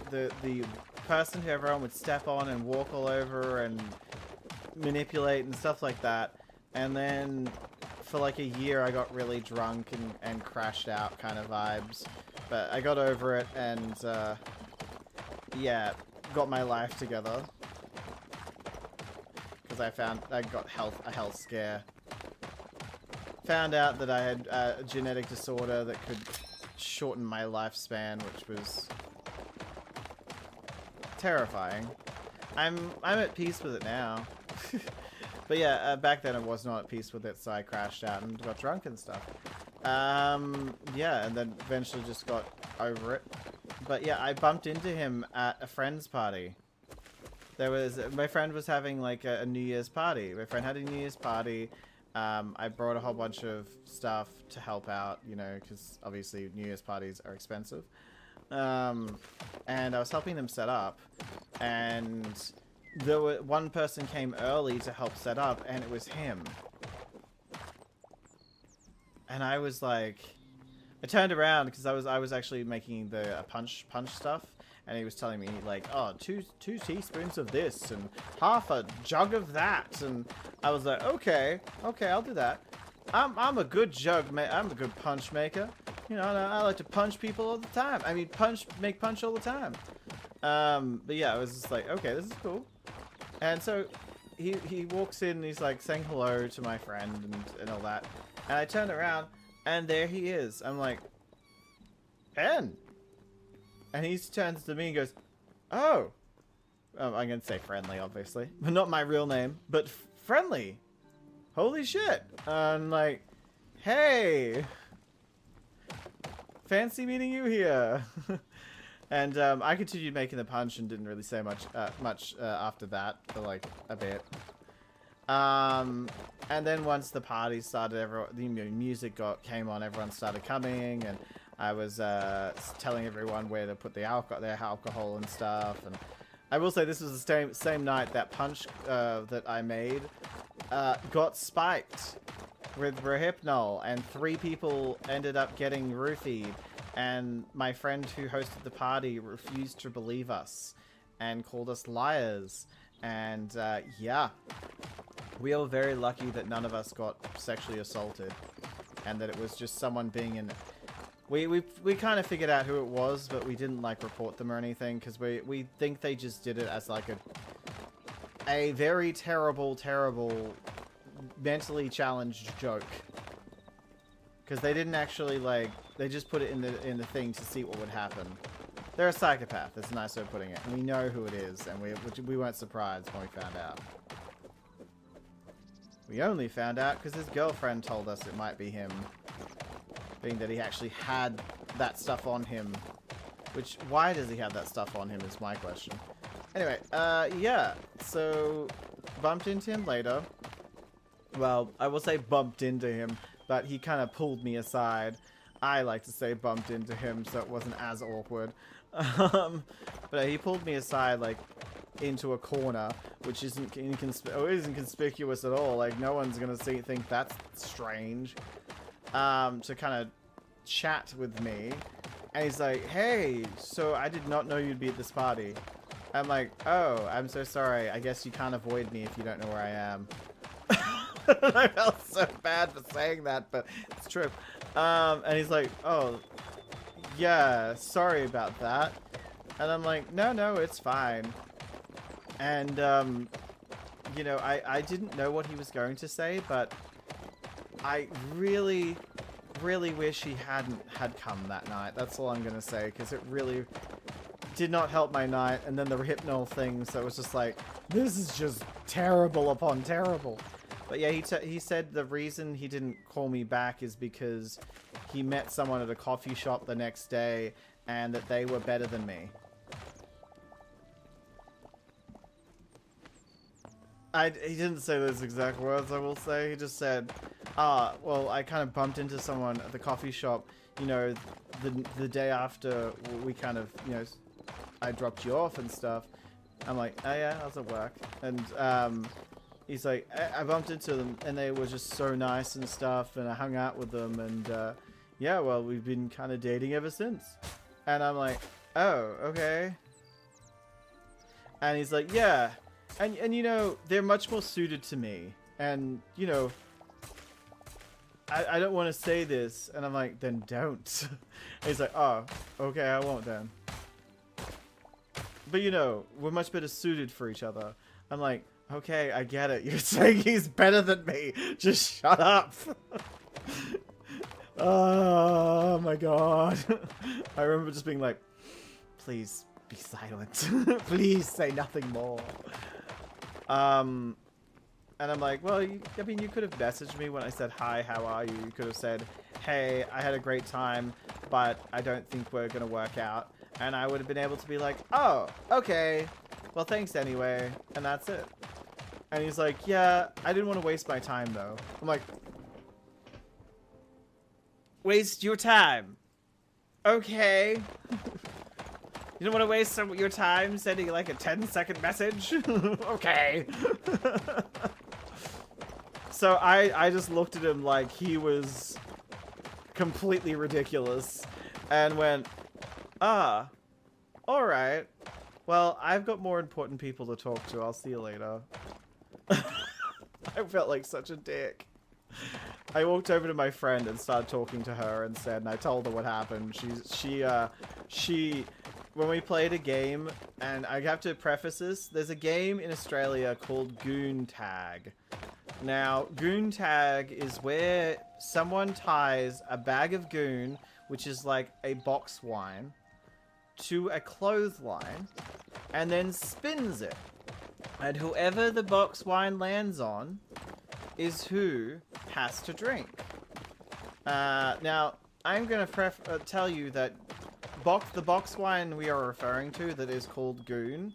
person who everyone would step on and walk all over and manipulate and stuff like that. And then for like a year, I got really drunk and crashed out kind of vibes. But I got over it and, yeah, got my life together. Because I got a health scare. Found out that I had a genetic disorder that could shorten my lifespan, which was terrifying. I'm at peace with it now. But yeah, back then I was not at peace with it, so I crashed out and got drunk and stuff. Yeah, and then eventually just got over it. But yeah, I bumped into him at a friend's party. My friend was having like a New Year's party. My friend had a New Year's party. I brought a whole bunch of stuff to help out, you know, because obviously New Year's parties are expensive. And I was helping them set up, and one person came early to help set up, and it was him. And I was like, I turned around because I was actually making the punch stuff, and he was telling me like, oh, two teaspoons of this and half a jug of that, and I was like, okay, I'll do that. I'm a good I'm a good punch maker. You know, I like to punch people all the time. I mean, make punch all the time. But yeah, I was just like, okay, this is cool. And so he walks in and he's like saying hello to my friend and all that. And I turned around and there he is. I'm like, Ben. And he turns to me and goes, oh. I'm going to say friendly, obviously. But not my real name, but friendly. Holy shit. I'm like, hey. Fancy meeting you here. And I continued making the punch and didn't really say much after that for like a bit. And then once the party started, the music came on, everyone started coming, and I was telling everyone where to put their alcohol and stuff. And I will say this was the same night that punch that I made got spiked with Hypixel, and 3 people ended up getting roofied, and my friend who hosted the party refused to believe us and called us liars. And yeah, we are very lucky that none of us got sexually assaulted, and that it was just someone being in. We kind of figured out who it was, but we didn't like report them or anything, because we think they just did it as like a very terrible mentally challenged joke, because they didn't actually like, they just put it in the thing to see what would happen. They're a psychopath. That's a nice way of putting it. And we know who it is, and we weren't surprised when we found out. We only found out because his girlfriend told us it might be him, being that he actually had that stuff on him. Which, why does he have that stuff on him is my question. Anyway, yeah, so bumped into him later. Well, I will say bumped into him, but he kind of pulled me aside. I like to say bumped into him, so it wasn't as awkward. But he pulled me aside, like, into a corner, which isn't conspicuous at all. Like, no one's gonna think that's strange. To kind of chat with me. And he's like, hey, so I did not know you'd be at this party. I'm like, oh, I'm so sorry. I guess you can't avoid me if you don't know where I am. I felt so bad for saying that, but it's true. And he's like, oh, yeah, sorry about that. And I'm like, no, it's fine. And, you know, I didn't know what he was going to say, but I really wish he hadn't come that night. That's all I'm going to say, because it really did not help my night. And then the Hypnol thing, so it was just like, this is just terrible upon terrible. But yeah, he said the reason he didn't call me back is because he met someone at a coffee shop the next day and that they were better than me. He didn't say those exact words, I will say. He just said, well, I kind of bumped into someone at the coffee shop, you know, the day after we kind of, you know, I dropped you off and stuff. I'm like, oh yeah, I was at work. And, he's like, I bumped into them and they were just so nice and stuff, and I hung out with them, and yeah, well, we've been kind of dating ever since. And I'm like, oh, okay. And he's like, yeah, and you know, they're much more suited to me, and you know, I don't want to say this. And I'm like, then don't. And he's like, oh, okay, I won't then. But you know, we're much better suited for each other. I'm like, okay, I get it. You're saying he's better than me. Just shut up. Oh my god. I remember just being like, please be silent. Please say nothing more. And I'm like, well, I mean, you could have messaged me when I said, hi, how are you? You could have said, hey, I had a great time, but I don't think we're going to work out. And I would have been able to be like, oh, okay. Well, thanks anyway. And that's it. And he's like, yeah, I didn't want to waste my time, though. I'm like, waste your time. Okay. You don't want to waste your time sending like a 10-second message? Okay. So I just looked at him like he was completely ridiculous and went, ah, all right. Well, I've got more important people to talk to. I'll see you later. I felt like such a dick. I walked over to my friend and started talking to her and I told her what happened. She, when we played a game, and I have to preface this, there's a game in Australia called Goon Tag. Now, Goon Tag is where someone ties a bag of goon, which is like a box wine, to a clothesline, and then spins it. And whoever the box wine lands on is who has to drink. Now, I'm going to tell you that the box wine we are referring to that is called Goon,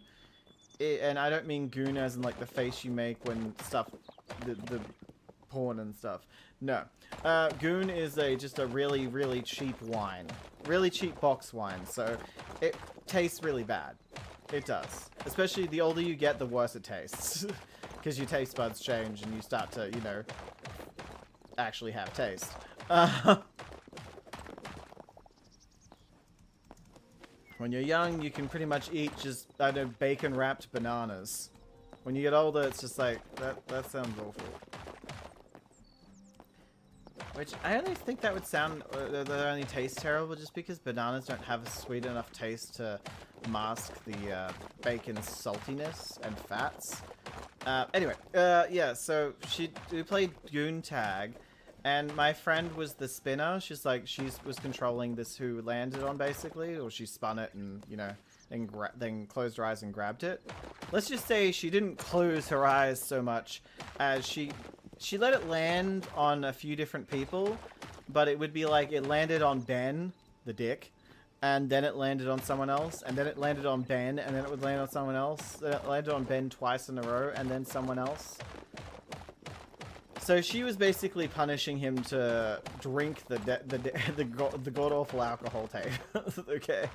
and I don't mean Goon as in like the face you make when stuff, the porn and stuff. No. Goon is just a really, really cheap wine. Really cheap box wine, so it tastes really bad. It does. Especially the older you get, the worse it tastes. Because your taste buds change and you start to, you know, actually have taste. When you're young, you can pretty much eat just, I don't know, bacon-wrapped bananas. When you get older, it's just like, that sounds awful. Which, I only think that would sound, that only taste terrible just because bananas don't have a sweet enough taste to mask the bacon's saltiness and fats. Anyway, yeah, so we played Goon Tag, and my friend was the spinner. She's like, was controlling this who landed on, basically, or she spun it and, you know, then closed her eyes and grabbed it. Let's just say she didn't close her eyes so much as she let it land on a few different people, but it would be like it landed on Ben, the dick, and then it landed on someone else, and then it landed on Ben, and then it would land on someone else, then it landed on Ben twice in a row, and then someone else. So she was basically punishing him to drink the god-awful alcohol tape. Okay.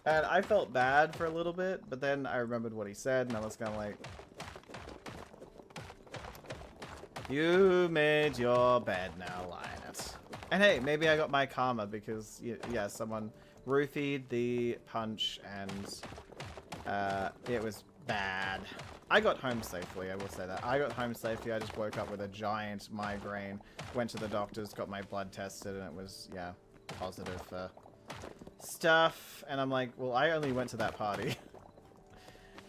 And I felt bad for a little bit, but then I remembered what he said, and I was kind of like, you made your bed, now lie in it. And hey, maybe I got my karma because, yeah, someone roofied the punch and it was bad. I got home safely, I will say that. I got home safely. I just woke up with a giant migraine, went to the doctors, got my blood tested, and it was, yeah, positive for stuff. And I'm like, well, I only went to that party.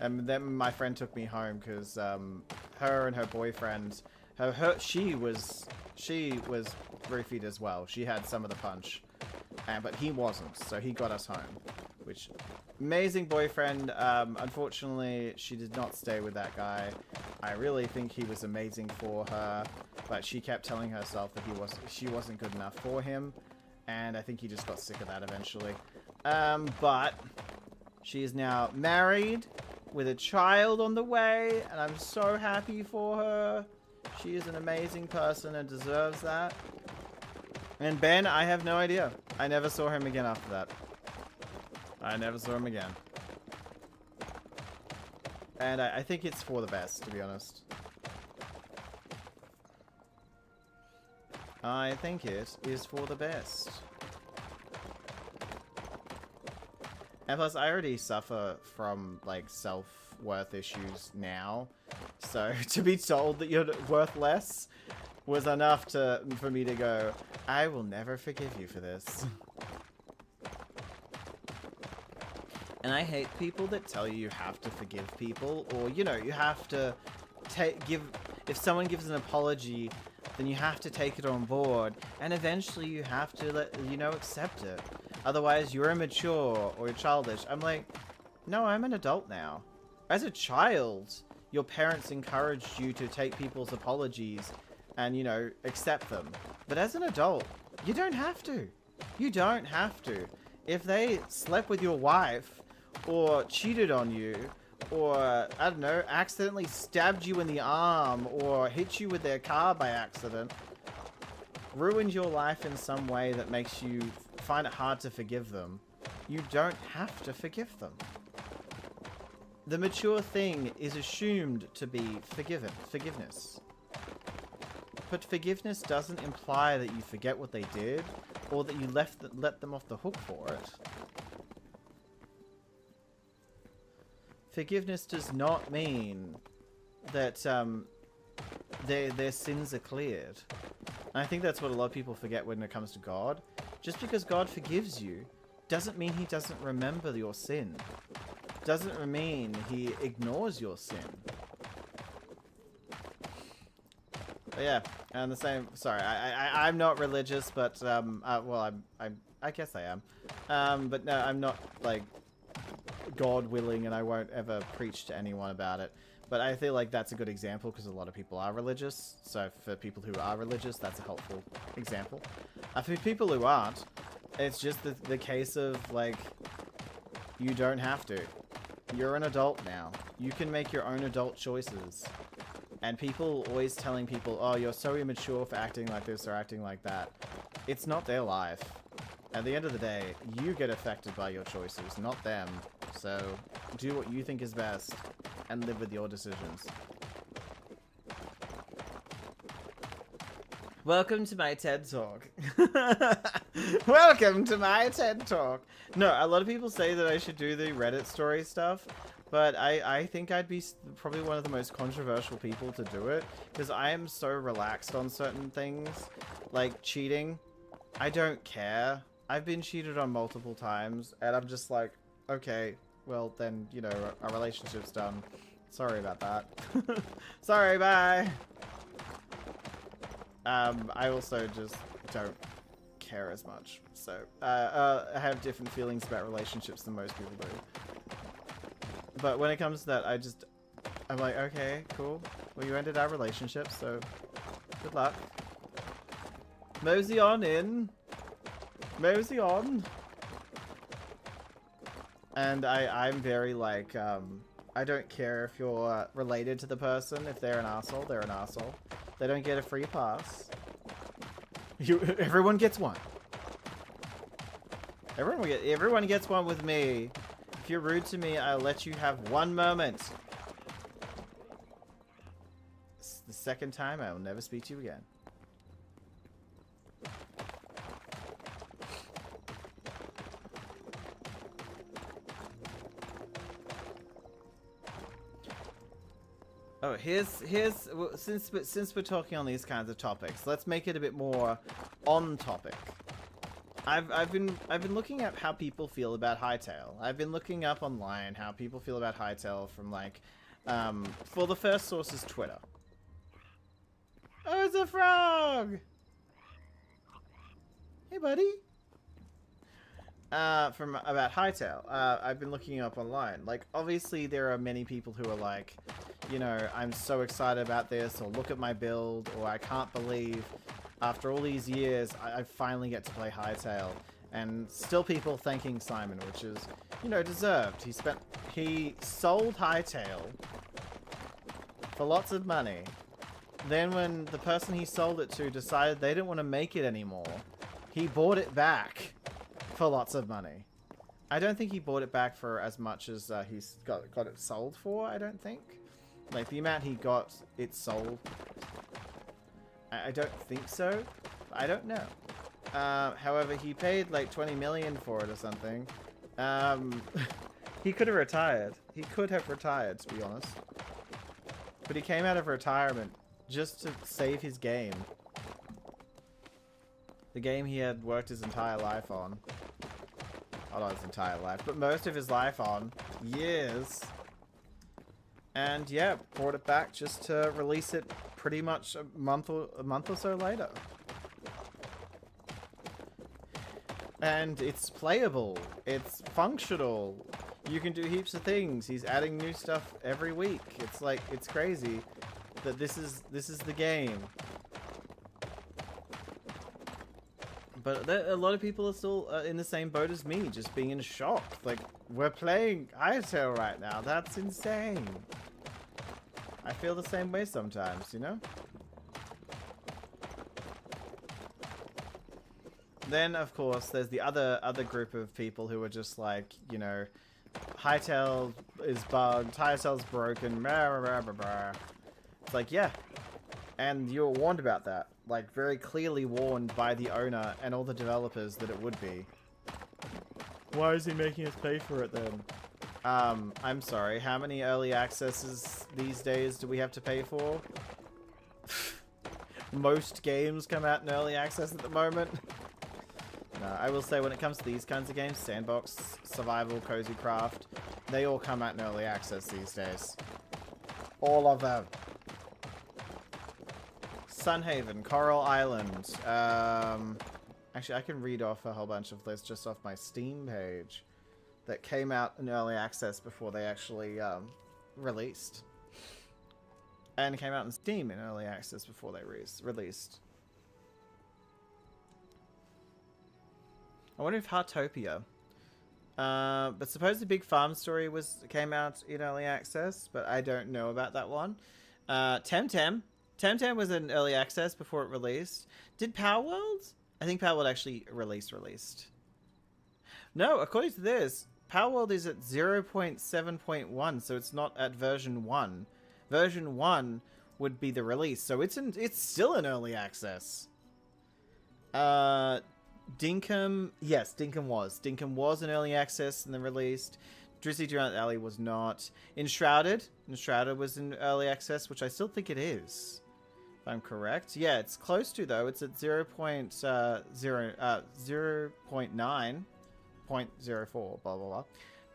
And then my friend took me home because her and her boyfriend, she was roofied as well. She had some of the punch, but he wasn't, so he got us home. Which, amazing boyfriend. Unfortunately, she did not stay with that guy. I really think he was amazing for her, but she kept telling herself that she wasn't good enough for him, and I think he just got sick of that eventually. But she is now married with a child on the way, and I'm so happy for her. She is an amazing person and deserves that. And Ben, I have no idea. I never saw him again after that. I never saw him again. And I think it's for the best, to be honest. I think it is for the best. And plus, I already suffer from, like, self-worth issues now. So, to be told that you're worth less was enough for me to go, I will never forgive you for this. And I hate people that tell you have to forgive people, or, you know, you have to if someone gives an apology, then you have to take it on board, and eventually you have to accept it. Otherwise, you're immature or you're childish. I'm like, no, I'm an adult now. As a child, your parents encouraged you to take people's apologies and, you know, accept them. But as an adult, you don't have to. You don't have to. If they slept with your wife, or cheated on you, or, I don't know, accidentally stabbed you in the arm, or hit you with their car by accident, ruined your life in some way that makes you find it hard to forgive them, you don't have to forgive them. The mature thing is assumed to be forgiveness. But forgiveness doesn't imply that you forget what they did, or that you let them off the hook for it. Forgiveness does not mean that their sins are cleared. And I think that's what a lot of people forget when it comes to God. Just because God forgives you doesn't mean he doesn't remember your sin. Doesn't mean he ignores your sin. But yeah, and the same. Sorry, I'm not religious, but well, I guess I am. But no, I'm not like God willing, and I won't ever preach to anyone about it. But I feel like that's a good example because a lot of people are religious. So for people who are religious, that's a helpful example. For people who aren't, it's just the case of like, you don't have to. You're an adult now. You can make your own adult choices. And people always telling people, oh, you're so immature for acting like this or acting like that. It's not their life. At the end of the day, you get affected by your choices, not them. So do what you think is best and live with your decisions. Welcome to my TED Talk. Welcome to my TED Talk. No, a lot of people say that I should do the Reddit story stuff, but I think I'd be probably one of the most controversial people to do it, because I am so relaxed on certain things, like cheating. I don't care. I've been cheated on multiple times, and I'm just like, okay, well then, you know, our relationship's done. Sorry about that. Sorry, bye. I also just don't care as much. So, I have different feelings about relationships than most people do. But when it comes to that, I'm like, okay, cool. Well, you ended our relationship, so good luck. Mosey on in. Mosey on. And I'm very like, I don't care if you're related to the person. If they're an asshole, they're an asshole. They don't get a free pass. Everyone gets one. Everyone gets one with me. If you're rude to me, I'll let you have one moment. It's the second time, I will never speak to you again. Oh, since we're talking on these kinds of topics, let's make it a bit more on topic. I've been looking at how people feel about Hytale. I've been looking up online how people feel about Hytale from like, for the first source is Twitter. Oh, it's a frog! Hey, buddy. From about Hytale, I've been looking up online. Like, obviously there are many people who are like, you know, I'm so excited about this, or look at my build, or I can't believe after all these years I finally get to play Hytale. And still people thanking Simon, which is, you know, deserved. He sold Hytale for lots of money. Then when the person he sold it to decided they didn't want to make it anymore, he bought it back for lots of money. I don't think he bought it back for as much as he's got it sold for, I don't think. Like, the amount he got it sold, I don't think so. I don't know. However, he paid like 20 million for it or something. He could have retired. He could have retired, to be honest. But he came out of retirement just to save his game. The game he had worked his entire life on. Oh, not his entire life, but most of his life on. Years. And yeah, brought it back just to release it pretty much a month or so later. And it's playable. It's functional. You can do heaps of things. He's adding new stuff every week. It's like, it's crazy that this is the game. But a lot of people are still in the same boat as me, just being in shock. Like, we're playing Hytale right now. That's insane. I feel the same way sometimes, you know? Then, of course, there's the other group of people who are just like, you know, Hytale is bugged, Hytale's broken, blah, blah, blah, blah. It's like, yeah. And you were warned about that. Like, very clearly warned by the owner and all the developers that it would be. Why is he making us pay for it then? I'm sorry, how many early accesses these days do we have to pay for? Most games come out in early access at the moment. No, I will say when it comes to these kinds of games, sandbox, survival, cozy craft, they all come out in early access these days. All of them. Sunhaven, Coral Island. Actually, I can read off a whole bunch of lists just off my Steam page that came out in early access before they actually released. And came out in Steam in early access before they released. I wonder if Heartopia. But suppose the Big Farm Story came out in early access, but I don't know about that one. Temtem. Temtem was in early access before it released. Did Power World? I think Power World actually released. No, according to this, Power World is at 0.7.1, so it's not at version 1. Version 1 would be the release, so it's still in early access. Dinkum, yes, Dinkum was. Dinkum was in early access and then released. Drizzly Giant Alley was not. Enshrouded was in early access, which I still think it is. If I'm correct. Yeah, it's close to, though. It's at 0.9.04, blah, blah, blah.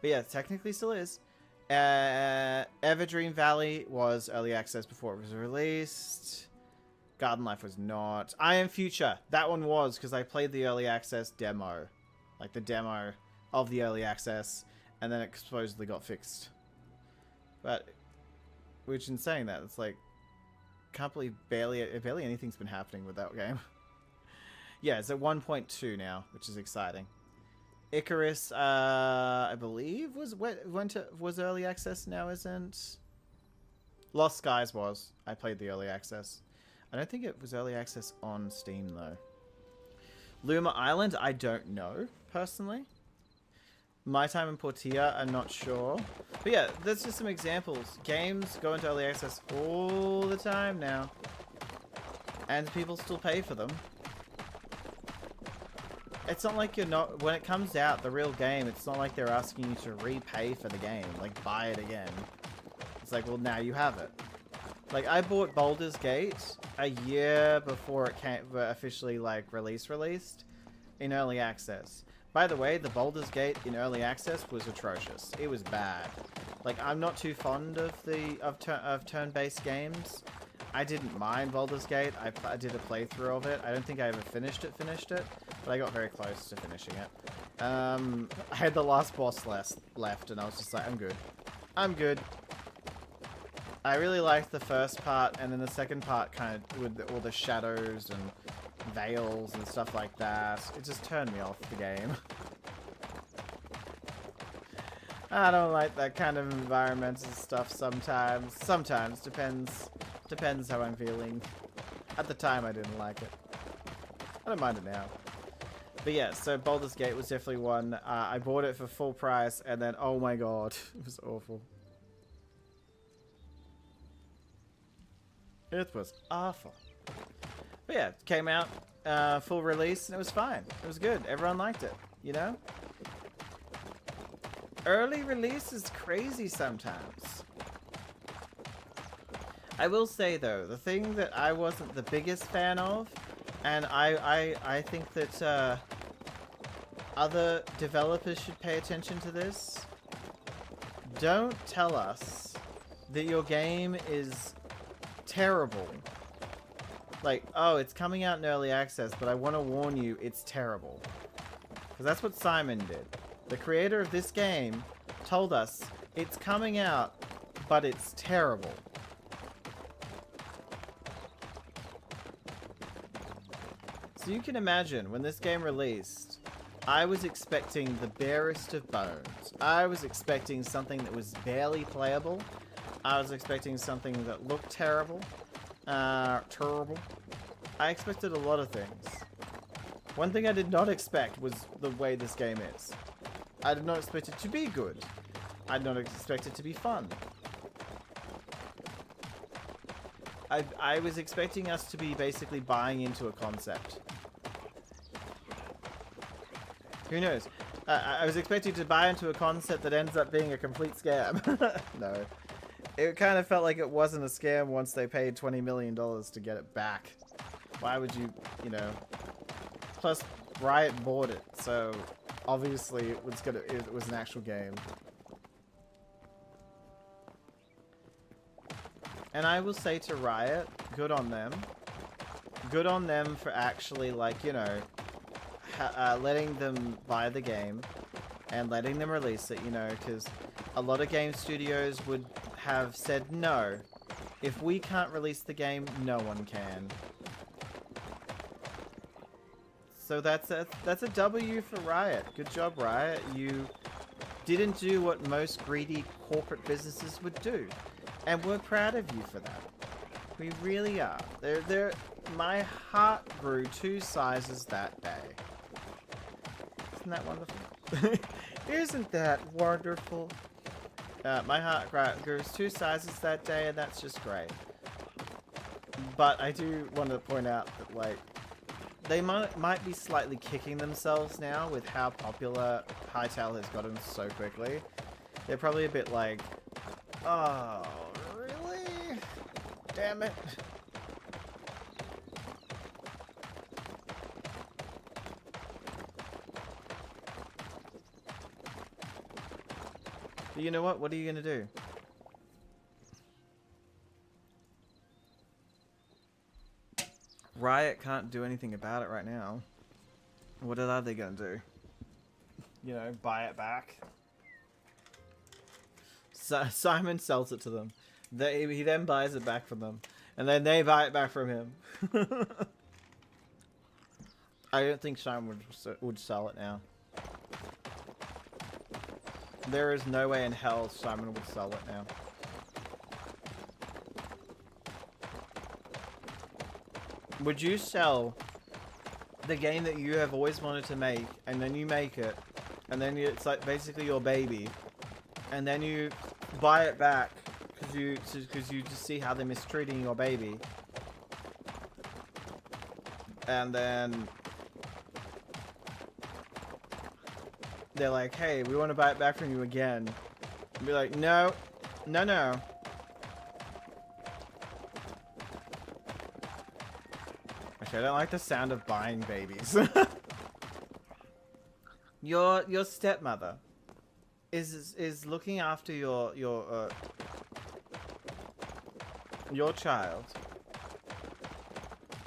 But yeah, it technically still is. Everdream Valley was early access before it was released. Garden Life was not. I Am Future. That one was, because I played the early access demo. Like, the demo of the early access, and then it supposedly got fixed. But, which in saying that, it's like, can't believe barely anything's been happening with that game. Yeah, it's at 1.2 now, which is exciting. Icarus, I believe, was early access, now isn't. Lost Skies was. I played the early access. I don't think it was early access on Steam, though. Luma Island, I don't know, personally. My Time in Portia, I'm not sure. But yeah, there's just some examples. Games go into early access all the time now. And people still pay for them. It's not like you're not... When it comes out, the real game, it's not like they're asking you to repay for the game. Like, buy it again. It's like, well, now you have it. Like, I bought Baldur's Gate a year before it came officially, like, released in early access. By the way, the Baldur's Gate in early access was atrocious. It was bad. Like, I'm not too fond of turn-based games. I didn't mind Baldur's Gate. I did a playthrough of it. I don't think I ever finished it, but I got very close to finishing it. I had the last boss left, and I was just like, I'm good. I'm good. I really liked the first part, and then the second part kind of with all the shadows and veils and stuff like that. It just turned me off the game. I don't like that kind of environmental stuff sometimes. Sometimes, depends how I'm feeling. At the time, I didn't like it. I don't mind it now. But yeah, so Baldur's Gate was definitely one. I bought it for full price, and then, oh my god, it was awful. It was awful. But yeah, it came out, full release, and it was fine. It was good. Everyone liked it, you know? Early release is crazy sometimes. I will say, though, the thing that I wasn't the biggest fan of, and I think that other developers should pay attention to this, don't tell us that your game is terrible. Like, oh, it's coming out in early access, but I want to warn you, it's terrible. Because that's what Simon did. The creator of this game told us, it's coming out, but it's terrible. So you can imagine, when this game released, I was expecting the barest of bones. I was expecting something that was barely playable. I was expecting something that looked terrible. Terrible. I expected a lot of things. One thing I did not expect was the way this game is. I did not expect it to be good. I did not expect it to be fun. I was expecting us to be basically buying into a concept. Who knows? I was expecting to buy into a concept that ends up being a complete scam. No. It kind of felt like it wasn't a scam once they paid $20 million to get it back. Why would you, you know... Plus, Riot bought it, so obviously it was an actual game. And I will say to Riot, good on them. Good on them for actually, like, you know, letting them buy the game and letting them release it, you know, because a lot of game studios would have said no. If we can't release the game, no one can. So that's a W for Riot. Good job, Riot. You didn't do what most greedy corporate businesses would do. And we're proud of you for that. We really are. My heart grew 2 sizes that day. Isn't that wonderful? Isn't that wonderful? My heart grew 2 sizes that day, and that's just great. But I do want to point out that, like, they might be slightly kicking themselves now with how popular Hytale has gotten so quickly. They're probably a bit like, oh, really? Damn it. But you know what? What are you going to do? Riot can't do anything about it right now. What are they going to do? You know, buy it back? So Simon sells it to them. He then buys it back from them. And then they buy it back from him. I don't think Simon would sell it now. There is no way in hell Simon would sell it now. Would you sell the game that you have always wanted to make, and then you make it, and then it's like basically your baby, and then you buy it back because you just see how they're mistreating your baby, and then they're like, hey, we want to buy it back from you again. And be like, no, no, no. Actually, I don't like the sound of buying babies. Your stepmother is looking after your child,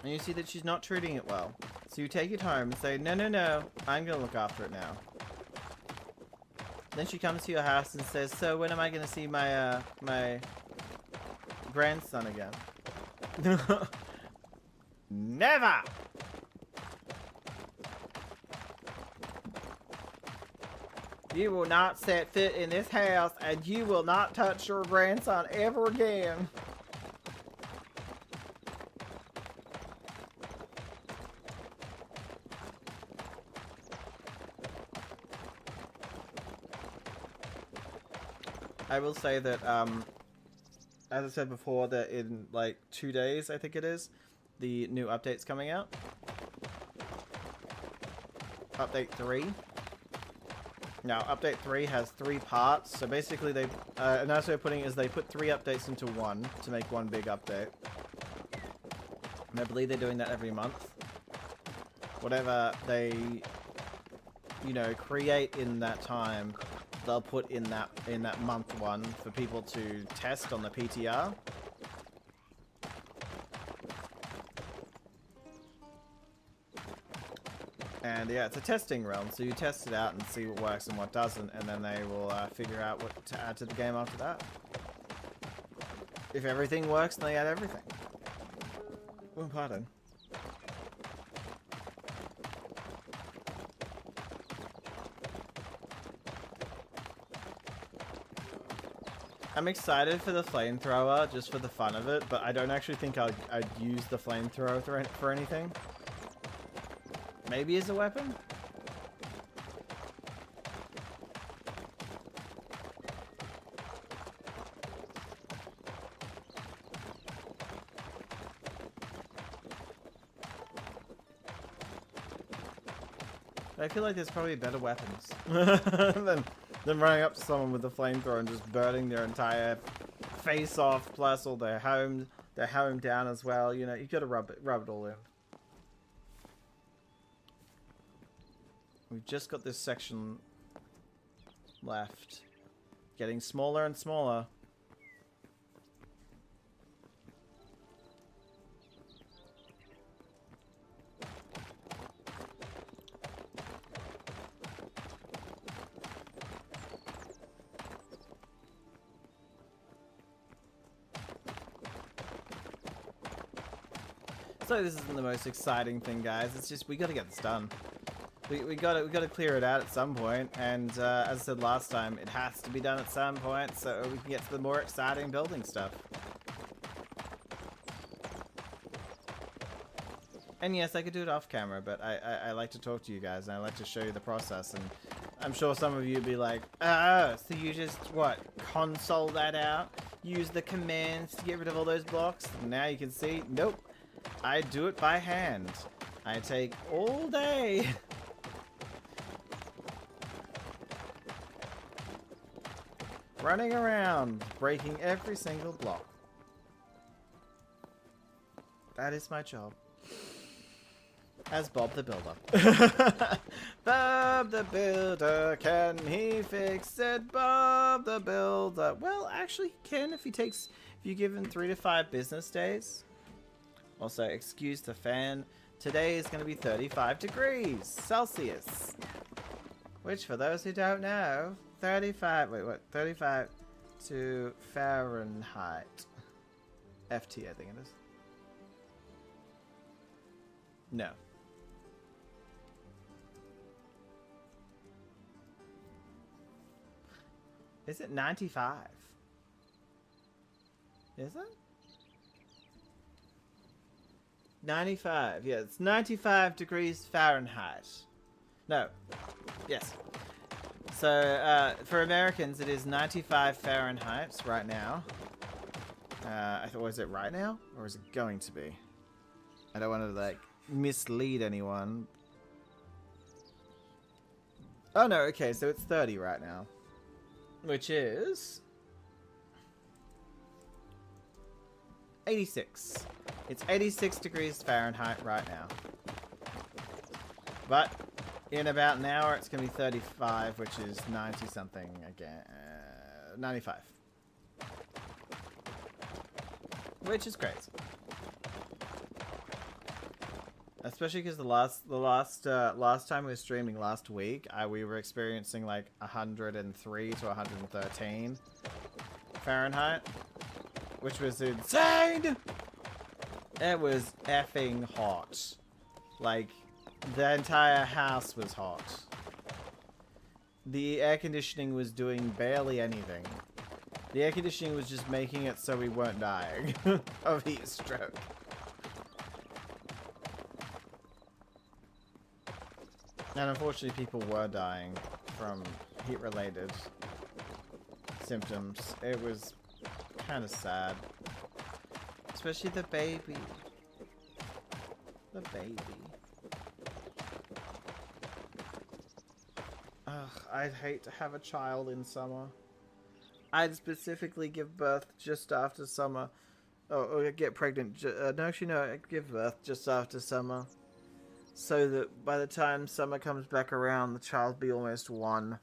and you see that she's not treating it well. So you take it home and say, no, no, no, I'm gonna look after it now. Then she comes to your house and says, so when am I gonna see my my grandson again? Never! You will not set foot in this house, and you will not touch your grandson ever again. I will say that, as I said before, that in like 2 days, I think it is, the new update's coming out. Update 3. Now, Update 3 has 3 parts, so basically they, and that's what they're putting is they put 3 updates into one to make one big update. And I believe they're doing that every month. Whatever they, you know, create in that time, they'll put in that month one for people to test on the PTR. And yeah, it's a testing realm, so you test it out and see what works and what doesn't, and then they will figure out what to add to the game after that. If everything works, then they add everything. Oh, pardon. I'm excited for the flamethrower, just for the fun of it, but I don't actually think I'd use the flamethrower for anything. Maybe as a weapon? I feel like there's probably better weapons than running up to someone with a flamethrower and just burning their entire face off, plus all their home down as well. You know, you gotta rub it all in. We've just got this section left, getting smaller and smaller. So this isn't the most exciting thing, guys. It's just we gotta get this done. We gotta clear it out at some point, and as I said last time, it has to be done at some point so we can get to the more exciting building stuff. And yes, I could do it off camera, but I like to talk to you guys and I like to show you the process. And I'm sure some of you would be like, so you just what, console that out, use the commands to get rid of all those blocks? And now you can see, nope. I do it by hand. I take all day. Running around, breaking every single block. That is my job. As Bob the Builder. Bob the Builder, can he fix it? Bob the Builder. Well, actually he can if you give him 3 to 5 business days. Also, excuse the fan. Today is going to be 35 degrees Celsius. Which, for those who don't know, 35 to Fahrenheit. FT, I think it is. No. Is it 95? Is it? 95, yeah, it's 95 degrees Fahrenheit. No, yes. So, for Americans, it is 95 Fahrenheit right now. I thought, was it right now? Or is it going to be? I don't want to, like, mislead anyone. Oh, no, okay, so it's 30 right now. Which is 86. It's 86 degrees Fahrenheit right now. But in about an hour, it's going to be 35, which is 90 something again. 95. Which is crazy. Especially because the last time we were streaming last week, we were experiencing like 103 to 113 Fahrenheit, which was insane. It was effing hot. Like, the entire house was hot. The air conditioning was doing barely anything. The air conditioning was just making it so we weren't dying of heat stroke. And unfortunately people were dying from heat-related symptoms. It was kind of sad. Especially the baby. The baby. Ugh, I'd hate to have a child in summer. I'd specifically give birth just after summer. Or get pregnant. No, actually, no. I'd give birth just after summer. So that by the time summer comes back around, the child be almost 1.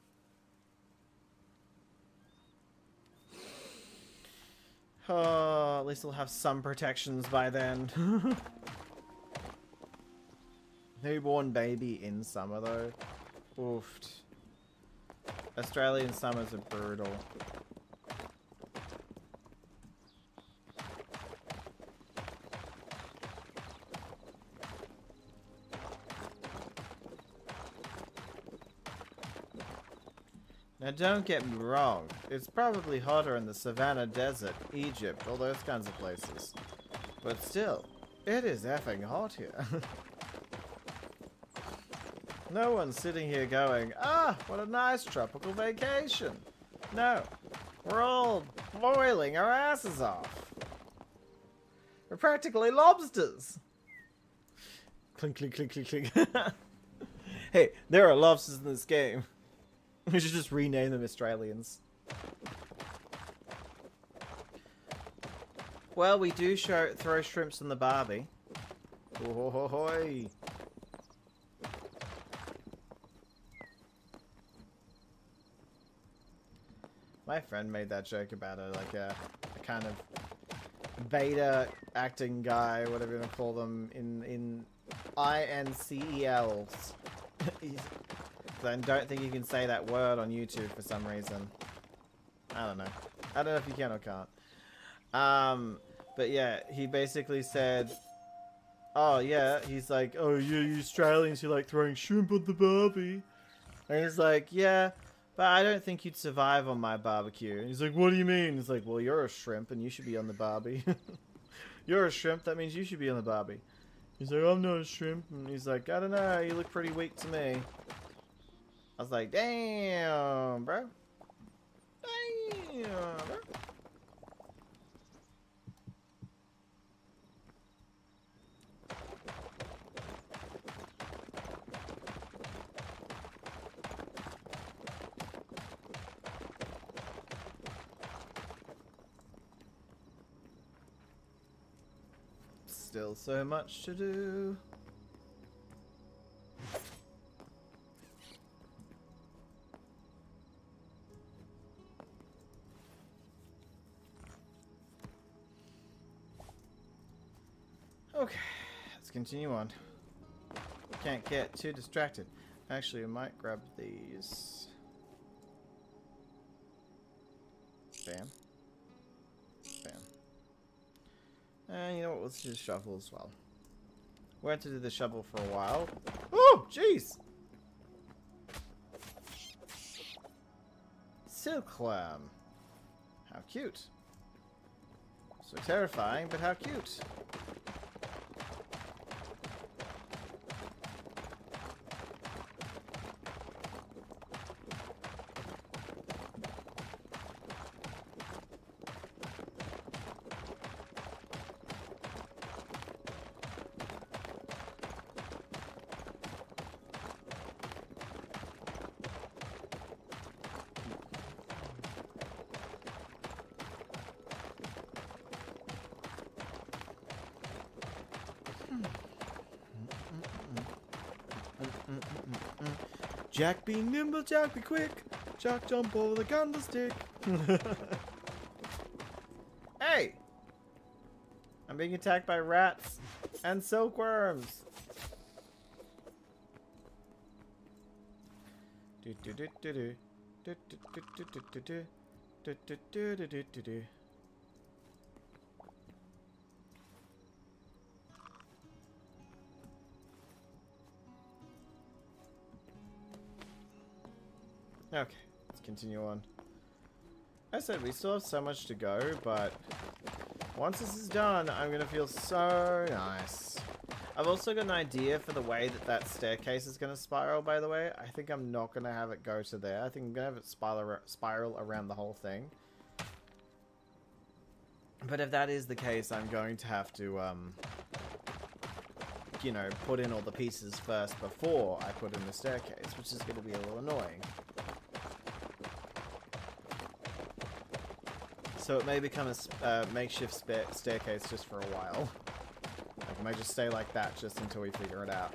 Oh, at least we'll have some protections by then. Newborn baby in summer, though. Oofed. Australian summers are brutal. Now don't get me wrong, it's probably hotter in the Savannah Desert, Egypt, all those kinds of places. But still, it is effing hot here. No one's sitting here going, ah, what a nice tropical vacation. No, we're all boiling our asses off. We're practically lobsters. Clink, clink, clink, clink, clink. Hey, there are lobsters in this game. We should just rename them Australians. Well, we do throw shrimps in the barbie. Oh-ho-ho-hoi. My friend made that joke about a kind of beta acting guy, whatever you want to call them, in INCELs. I don't think you can say that word on YouTube for some reason. I don't know. I don't know if you can or can't. But yeah, he basically said, oh yeah, he's like, oh yeah, you Australians, you like throwing shrimp on the barbie. And he's like, yeah, but I don't think you'd survive on my barbecue. And he's like, what do you mean? He's like, well, you're a shrimp and you should be on the barbie. You're a shrimp, that means you should be on the barbie. He's like, I'm not a shrimp. And he's like, I don't know, you look pretty weak to me. I was like, damn, bro. Damn, bro. Still so much to do. Okay, let's continue on. Can't get too distracted. Actually, I might grab these. Bam. Bam. And you know what, let's do the shovel as well. We had to do the shovel for a while. Oh, jeez! Silkworm. How cute. So terrifying, but how cute. Jack be nimble, Jack be quick. Jack jump over the candlestick. Hey! I'm being attacked by rats and silkworms. Okay, let's continue on. I said we still have so much to go, but once this is done, I'm gonna feel so nice. I've also got an idea for the way that that staircase is gonna spiral, by the way. I think I'm not gonna have it go to there. I think I'm gonna have it spiral around the whole thing. But if that is the case, I'm going to have to, you know, put in all the pieces first before I put in the staircase, which is going to be a little annoying. So it may become a makeshift staircase just for a while. Like, it might just stay like that just until we figure it out.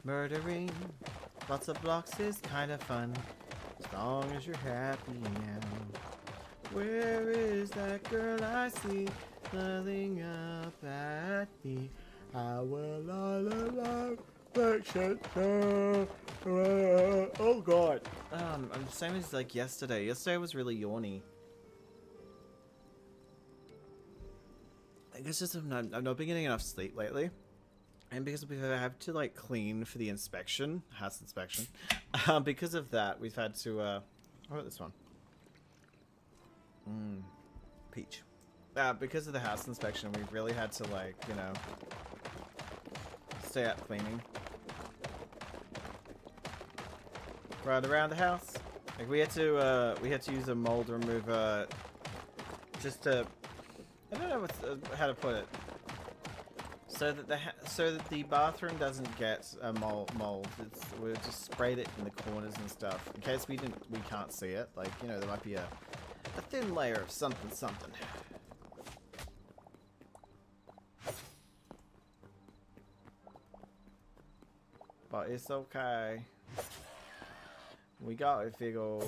Murdering lots of blocks is kind of fun, as long as you're happy now. Where is that girl I see smiling up at me? How will I love affection? Oh god. I'm the same as like yesterday. Yesterday was really yawny. I guess just I've not been getting enough sleep lately. And because we have to like clean for the inspection, house inspection, because of that, we've had to, what about this one? Peach. Because of the house inspection, we've really had to like, you know, stay up cleaning. Right around the house. Like we had to use a mold remover just to, I don't know how to put it. So that the bathroom doesn't get a mold. We just sprayed it in the corners and stuff in case we can't see it. Like, you know, there might be a thin layer of something. But it's okay. We got it figured.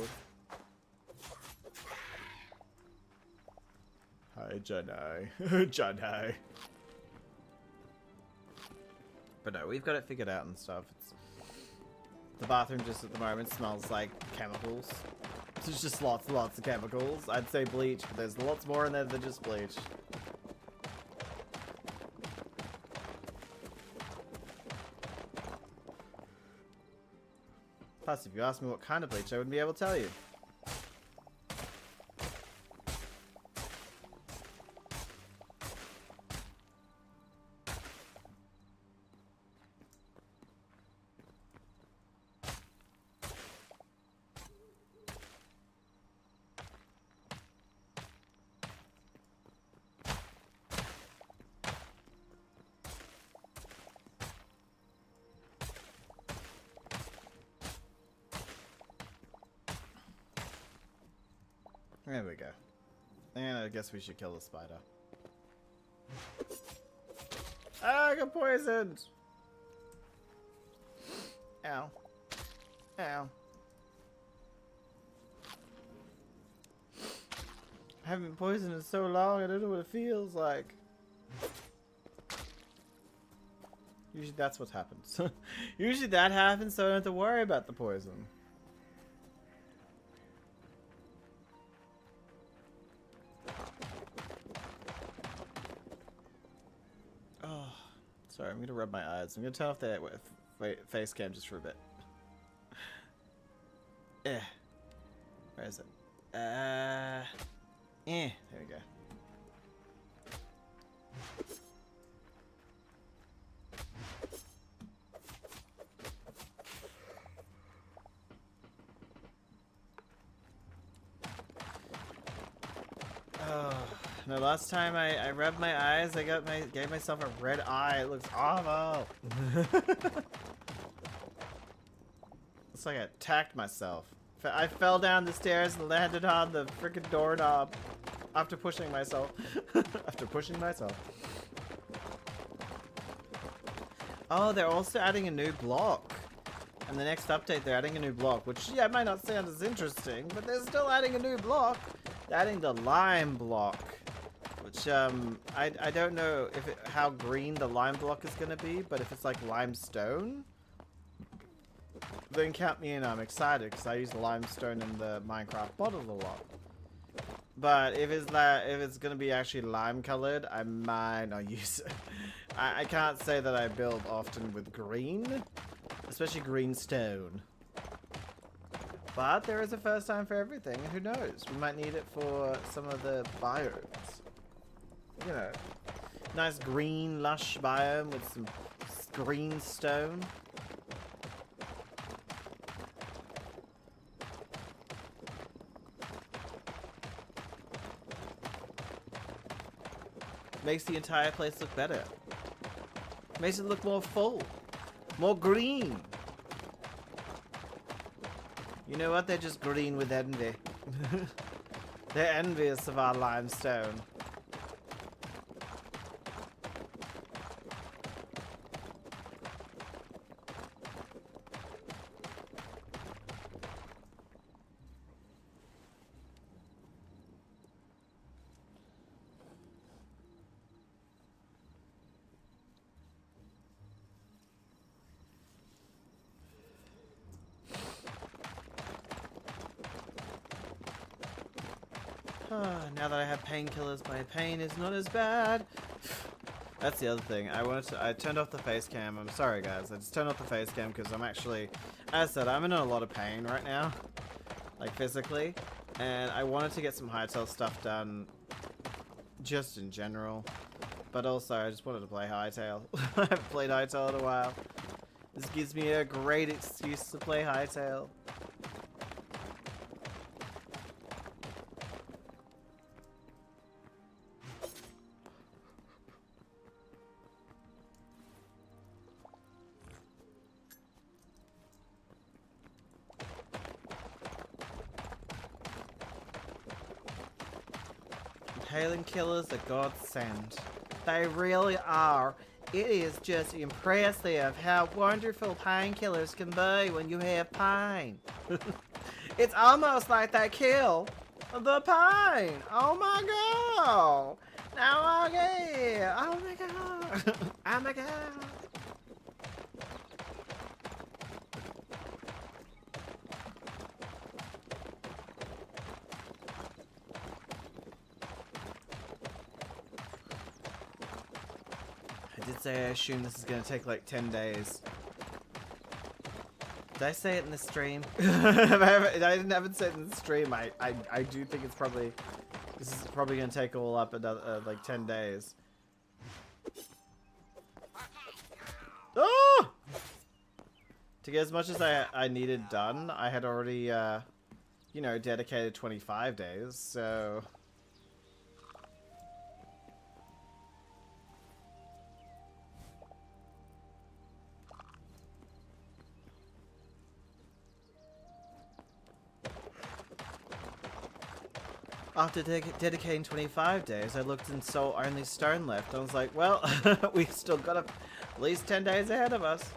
Hi, Johnny. Johnny. But no, we've got it figured out and stuff. The bathroom just at the moment smells like chemicals. There's just lots of chemicals. I'd say bleach, but there's lots more in there than just bleach. Plus, if you asked me what kind of bleach, I wouldn't be able to tell you. There we go. And I guess we should kill the spider. Ah, I got poisoned! Ow. Ow. I haven't been poisoned in so long, I don't know what it feels like. Usually that's what happens. Usually that happens so I don't have to worry about the poison. Sorry, I'm gonna rub my eyes. I'm gonna turn off the face cam just for a bit. Where is it? There we go. Oh. No, last time I rubbed my eyes, I gave myself a red eye. It looks awful. It's like I attacked myself. I fell down the stairs and landed on the freaking doorknob after pushing myself. After pushing myself. Oh, they're also adding a new block. And the next update, they're adding a new block, which, yeah, might not sound as interesting, but they're still adding a new block. They're adding the lime block. Which, I don't know how green the lime block is going to be, but if it's like limestone, then count me in. I'm excited because I use limestone in the Minecraft model a lot. But if it's going to be actually lime colored, I might not use it. I can't say that I build often with green, especially green stone. But there is a first time for everything, and who knows? We might need it for some of the biomes. You know, nice green, lush biome with some green stone. Makes the entire place look better. Makes it look more full, more green. You know what? They're just green with envy. They're envious of our limestone. Now that I have painkillers, my pain is not as bad. That's the other thing. I turned off the face cam. I'm sorry, guys. I just turned off the face cam because I'm actually, as I said, I'm in a lot of pain right now, like physically, and I wanted to get some Hytale stuff done, just in general. But also, I just wanted to play Hytale. I haven't played Hytale in a while. This gives me a great excuse to play Hytale. Hailing killers are godsend. They really are. It is just impressive how wonderful painkillers can be when you have pain. It's almost like they kill the pain. Oh my god. Oh my god. Oh my god. Oh my god. I did say I assume this is going to take like 10 days. Did I say it in the stream? I haven't said it in the stream. I do think it's probably... This is probably going to take all up another, like 10 days. Oh! To get as much as I needed done, I had already, you know, dedicated 25 days, so... After dedicating 25 days, I looked and saw only stone left. I was like, well, we've still got at least 10 days ahead of us.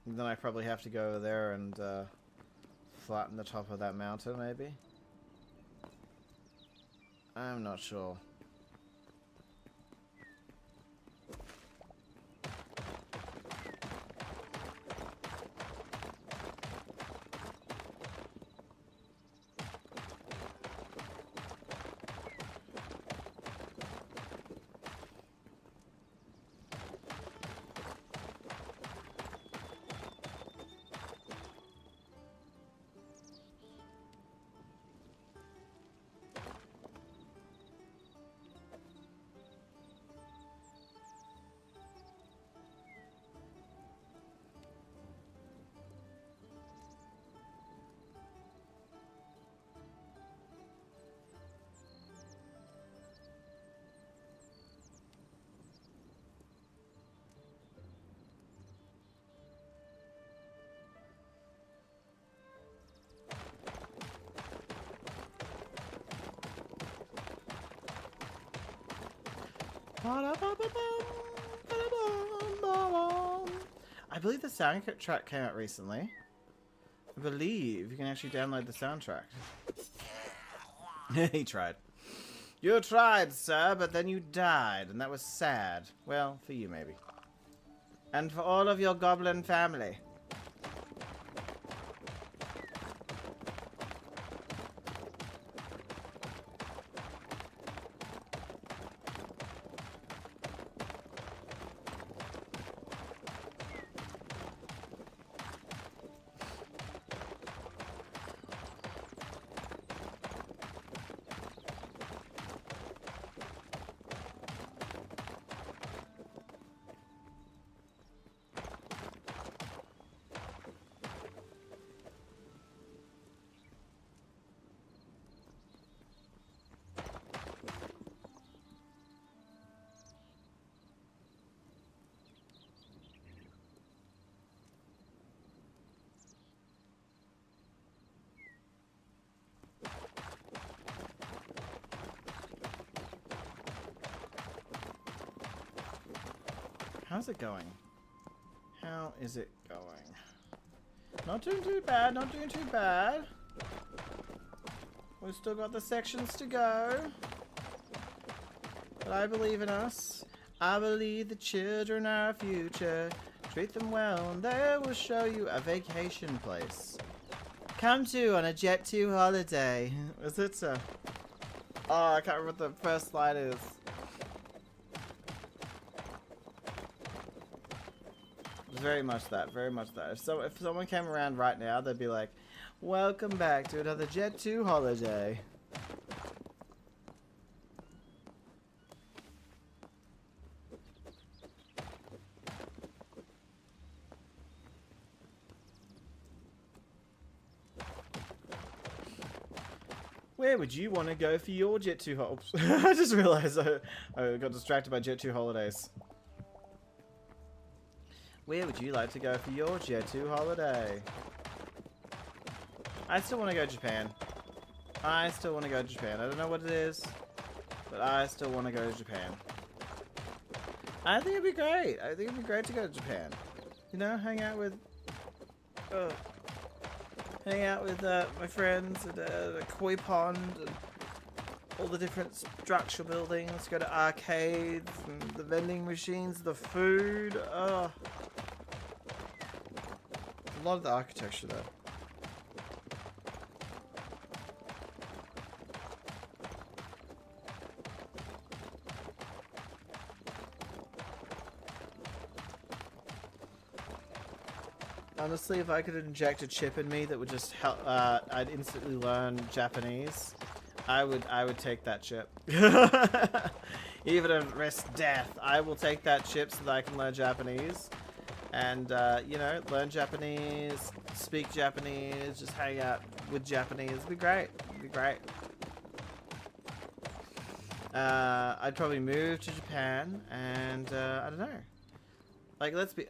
And then I probably have to go over there and flatten the top of that mountain, maybe? I'm not sure. I believe the soundtrack came out recently. I believe you can actually download the soundtrack. He tried. You tried, sir, but then you died, and that was sad. Well, for you, maybe. And for all of your goblin family. How's it going? How is it going? Not doing too bad, not doing too bad. We've still got the sections to go. But I believe in us. I believe the children are our future. Treat them well, and they will show you a vacation place. Come to on a Jet 2 holiday. Is it so? Oh, I can't remember what the first slide is. Very much that, very much that. If someone came around right now, they'd be like, welcome back to another Jet 2 holiday. Where would you want to go for your Jet 2 hops? I just realized I got distracted by Jet 2 holidays. Where would you like to go for your Jet 2 holiday? I still want to go to Japan. I still want to go to Japan. I don't know what it is, but I still want to go to Japan. I think it'd be great. I think it'd be great to go to Japan. You know, hang out with my friends at the koi pond and all the different structure buildings. Go to arcades and the vending machines, the food. A lot of the architecture though. Honestly, if I could inject a chip in me that would just help, I'd instantly learn Japanese. I would take that chip. Even at risk death, I will take that chip so that I can learn Japanese. And, you know, learn Japanese, speak Japanese, just hang out with Japanese. It'd be great. It'd be great. I'd probably move to Japan and, I don't know. Like, let's be,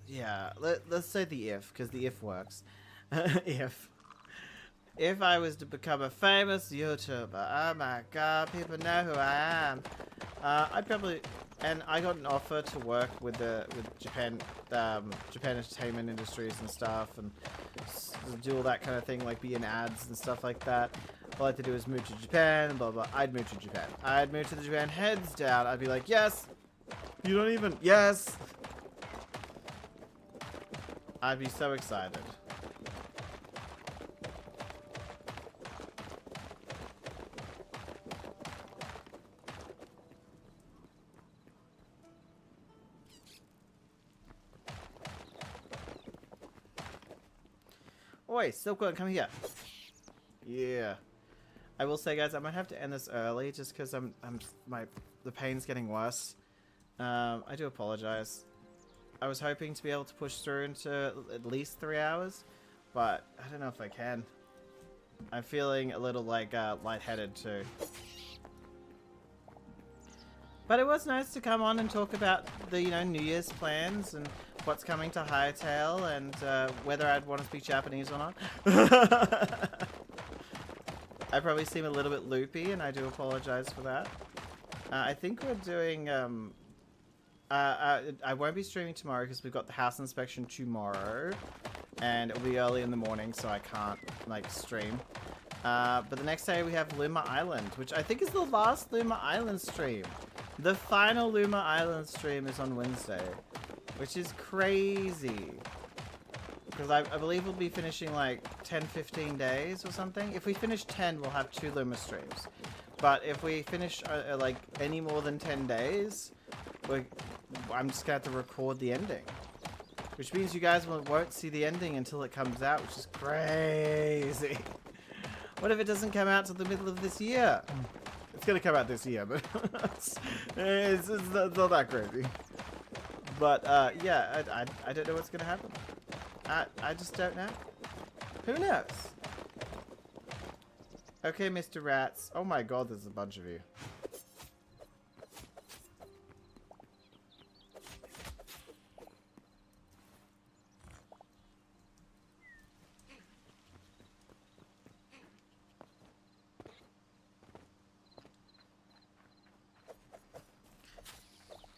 yeah, let's say the if, because the if works. If I was to become a famous YouTuber, oh my god, people know who I am. I'd probably, and I got an offer to work with Japan entertainment industries and stuff, and do all that kind of thing, like be in ads and stuff like that. All I had to do is move to Japan, blah blah. I'd move to Japan. I'd move to the Japan, heads down. I'd be like, yes. You don't even, yes. I'd be so excited. Oi, Silkworm, come here. Yeah. I will say, guys, I might have to end this early just because the pain's getting worse. I do apologize. I was hoping to be able to push through into at least 3 hours, but I don't know if I can. I'm feeling a little like lightheaded too. But it was nice to come on and talk about the New Year's plans and what's coming to Hytale and whether I'd want to speak Japanese or not. I probably seem a little bit loopy, and I do apologize for that. I think we're doing. I won't be streaming tomorrow because we've got the house inspection tomorrow, and it'll be early in the morning, so I can't stream. But the next day we have Luma Island, which I think is the last Luma Island stream. The final Luma Island stream is on Wednesday, which is crazy. Because I believe we'll be finishing like 10-15 days or something. If we finish 10, we'll have 2 Luma streams. But if we finish like any more than 10 days, I'm just going to have to record the ending. Which means you guys won't see the ending until it comes out, which is crazy. What if it doesn't come out till the middle of this year? It's going to come out this year, but it's not that crazy. But yeah, I don't know what's going to happen. I just don't know. Who knows? Okay, Mr. Rats. Oh my god, there's a bunch of you.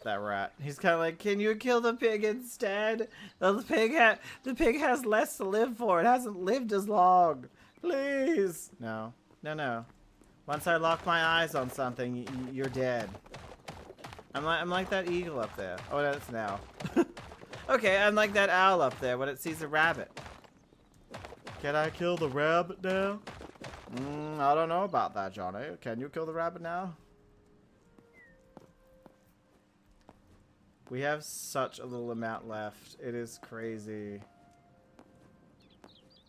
That rat. He's kind of like, can you kill the pig instead? The pig has less to live for. It hasn't lived as long. Please. No. No, no. Once I lock my eyes on something, you're dead. I'm like that eagle up there. Oh, no, it's an owl. Okay, I'm like that owl up there when it sees a rabbit. Can I kill the rabbit now? I don't know about that, Johnny. Can you kill the rabbit now? We have such a little amount left. It is crazy.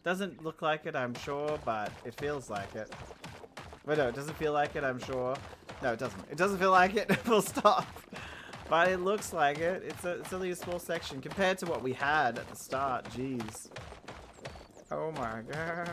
Doesn't look like it, I'm sure, but it feels like it. Wait, no, it doesn't feel like it, I'm sure. No, it doesn't. It doesn't feel like it. Full stop. But it looks like it. It's only a small section compared to what we had at the start. Jeez. Oh my god.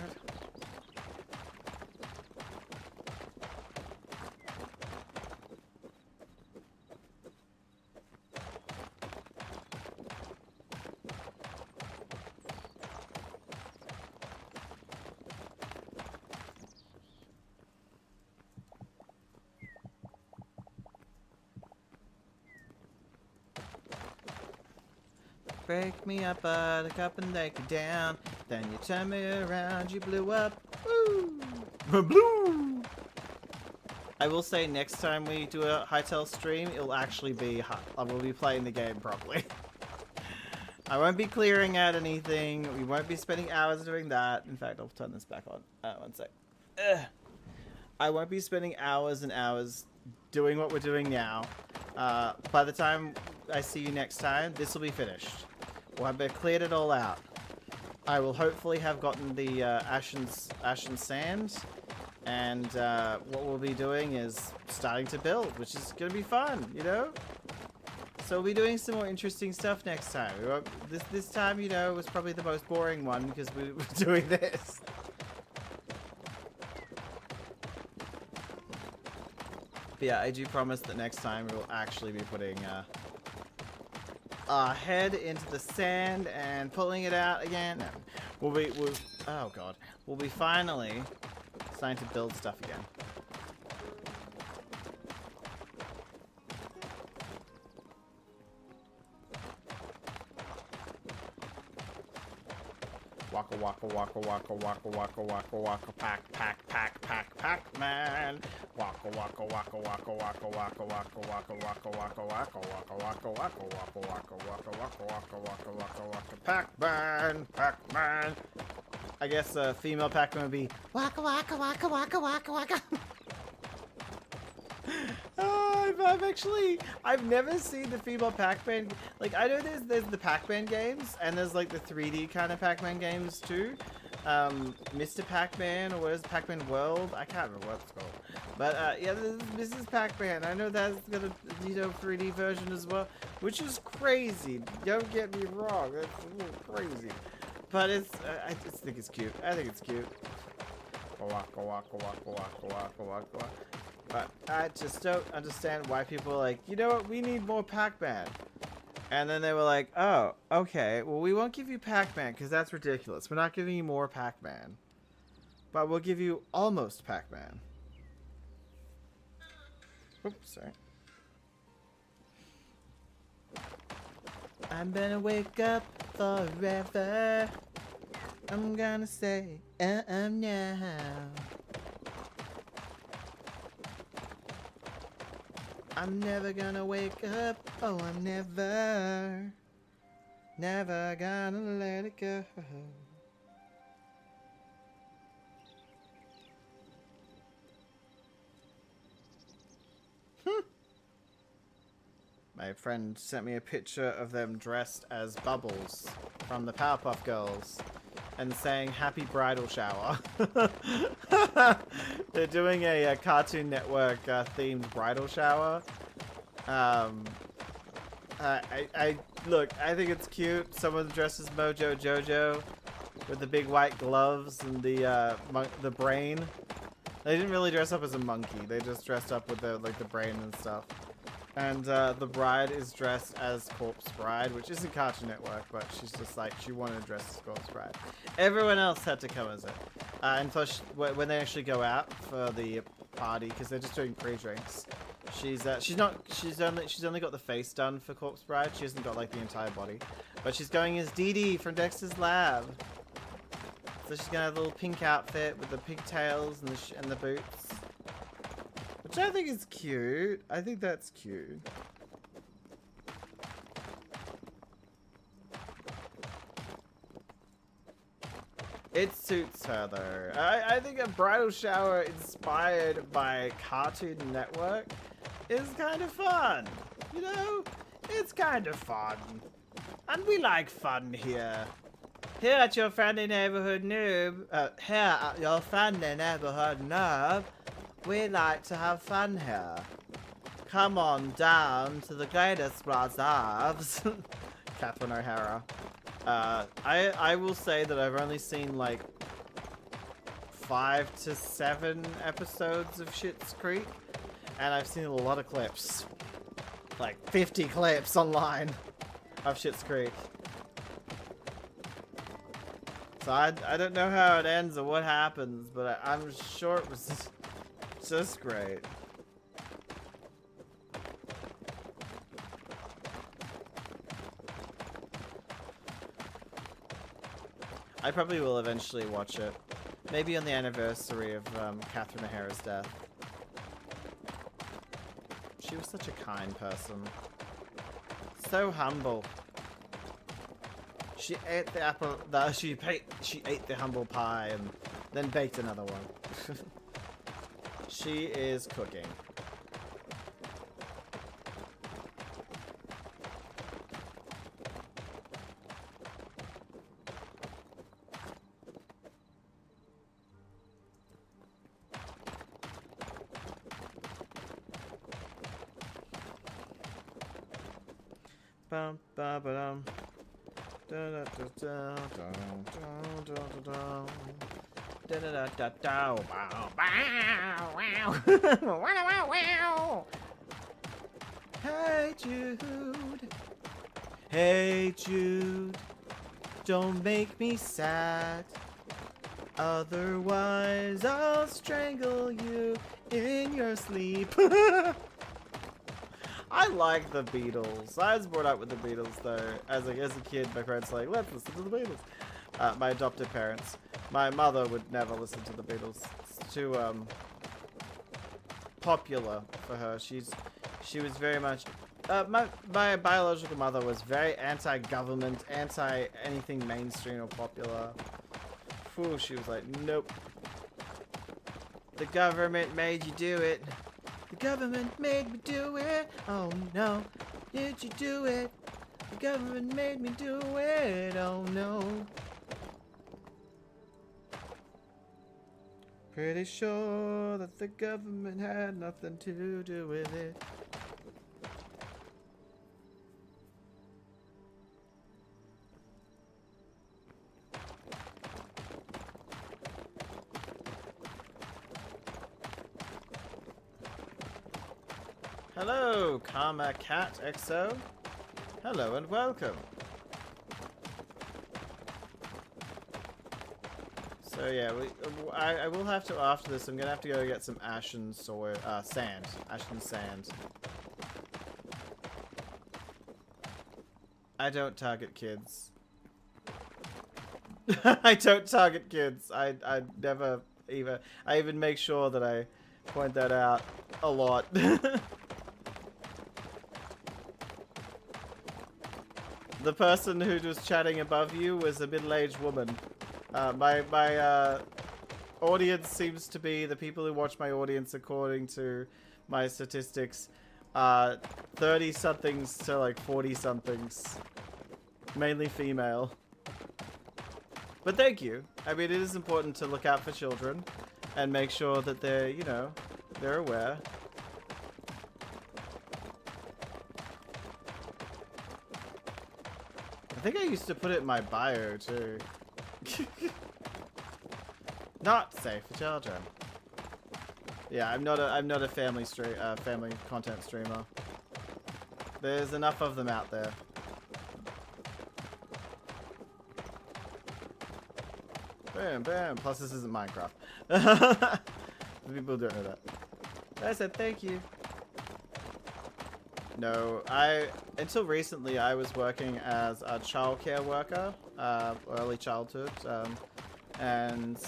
Break me up, buttercup, and take you down. Then you turn me around, you blew up. Woo! Blue! I will say next time we do a Hytale stream, it'll actually be I will be playing the game properly. I won't be clearing out anything. We won't be spending hours doing that. In fact, I'll turn this back on. One sec. I won't be spending hours and hours doing what we're doing now. By the time I see you next time, this will be finished. We'll have cleared it all out. I will hopefully have gotten the ashen sand, and what we'll be doing is starting to build, which is going to be fun, you know? So we'll be doing some more interesting stuff next time. This time, you know, was probably the most boring one because we were doing this. But yeah, I do promise that next time we will actually be putting our head into the sand and pulling it out again. No. Oh god. We'll be finally starting to build stuff again. Waka waka waka waka waka waka waka waka pack man. Waka waka waka waka waka waka waka waka waka waka waka waka waka waka waka waka waka waka waka waka pack man. I guess female Pac-Man would be waka waka waka waka waka waka. I've never seen the female Pac-Man. Like, I know there's the Pac-Man games, and there's like the 3D kind of Pac-Man games too. Mr. Pac-Man, or what is Pac-Man World? I can't remember what it's called. But yeah, this is Pac-Man. I know that's got a 3D version as well, which is crazy. Don't get me wrong, that's a little crazy. But I just think it's cute. I think it's cute. Waka waka waka waka waka waka waka. But I just don't understand why people are like, you know what, we need more Pac-Man. And then they were like, oh, okay, well, we won't give you Pac-Man because that's ridiculous. We're not giving you more Pac-Man. But we'll give you almost Pac-Man. Oops, sorry. I'm gonna wake up forever. I'm gonna say, now. I'm never gonna wake up, oh I'm never gonna let it go. My friend sent me a picture of them dressed as Bubbles from the Powerpuff Girls and saying happy bridal shower. They're doing a Cartoon Network themed bridal shower. Look, I think it's cute. Someone dressed as Mojo Jojo with the big white gloves and the brain. They didn't really dress up as a monkey. They just dressed up with the brain and stuff. And the bride is dressed as Corpse Bride, which isn't Cartoon Network, but she's just like, she wanted to dress as Corpse Bride. Everyone else had to come as it. And plus, when they actually go out for the party, because they're just doing pre-drinks, she's only got the face done for Corpse Bride. She hasn't got like the entire body, but she's going as Dee Dee from Dexter's Lab. So she's gonna have a little pink outfit with the pigtails and the boots. Which I think is cute. I think that's cute. It suits her though. I think a bridal shower inspired by Cartoon Network is kind of fun. You know, it's kind of fun. And we like fun here. Here at your friendly neighborhood noob, we like to have fun here. Come on down to the greatest reserves. Catherine O'Hara. I will say that I've only seen like 5 to 7 episodes of Schitt's Creek, and I've seen a lot of clips. Like 50 clips online of Schitt's Creek. So I don't know how it ends or what happens, but I'm sure it was just great. I probably will eventually watch it. Maybe on the anniversary of Catherine O'Hara's death. She was such a kind person. So humble. She ate the apple. She ate the humble pie and then baked another one. She is cooking. Bum ba ba dum. Da da da da da da da da da da da. Wow! Wow! Wow! Wow! Hey Jude. Hey Jude. Don't make me sad. Otherwise I'll strangle you in your sleep. I like the Beatles. I was brought up with the Beatles though. As a kid, my parents were like, let's listen to the Beatles. My adopted parents. My mother would never listen to the Beatles. It's too popular for her. She was very much my biological mother was very anti-government, anti-anything mainstream or popular. Fool, she was like, nope. The government made you do it. The government made me do it. Oh no, did you do it? The government made me do it. Oh no. Pretty sure that the government had nothing to do with it. Hello, Karma Cat XO. Hello and welcome. So yeah, I will have to, after this, I'm gonna have to go get some ashen soil, sand, ashen sand. I don't target kids. I don't target kids. I never even, I even make sure that I point that out a lot. The person who was chatting above you was a middle-aged woman. My audience seems to be, the people who watch my audience according to my statistics, 30-somethings to like 40-somethings. Mainly female. But thank you. I mean, it is important to look out for children and make sure that they're, you know, they're aware. I think I used to put it in my bio too. Not safe for children. Yeah, I'm not a family content streamer. There's enough of them out there. Bam, bam. Plus, this isn't Minecraft. People don't know that. I said thank you. No, until recently I was working as a childcare worker, early childhood, and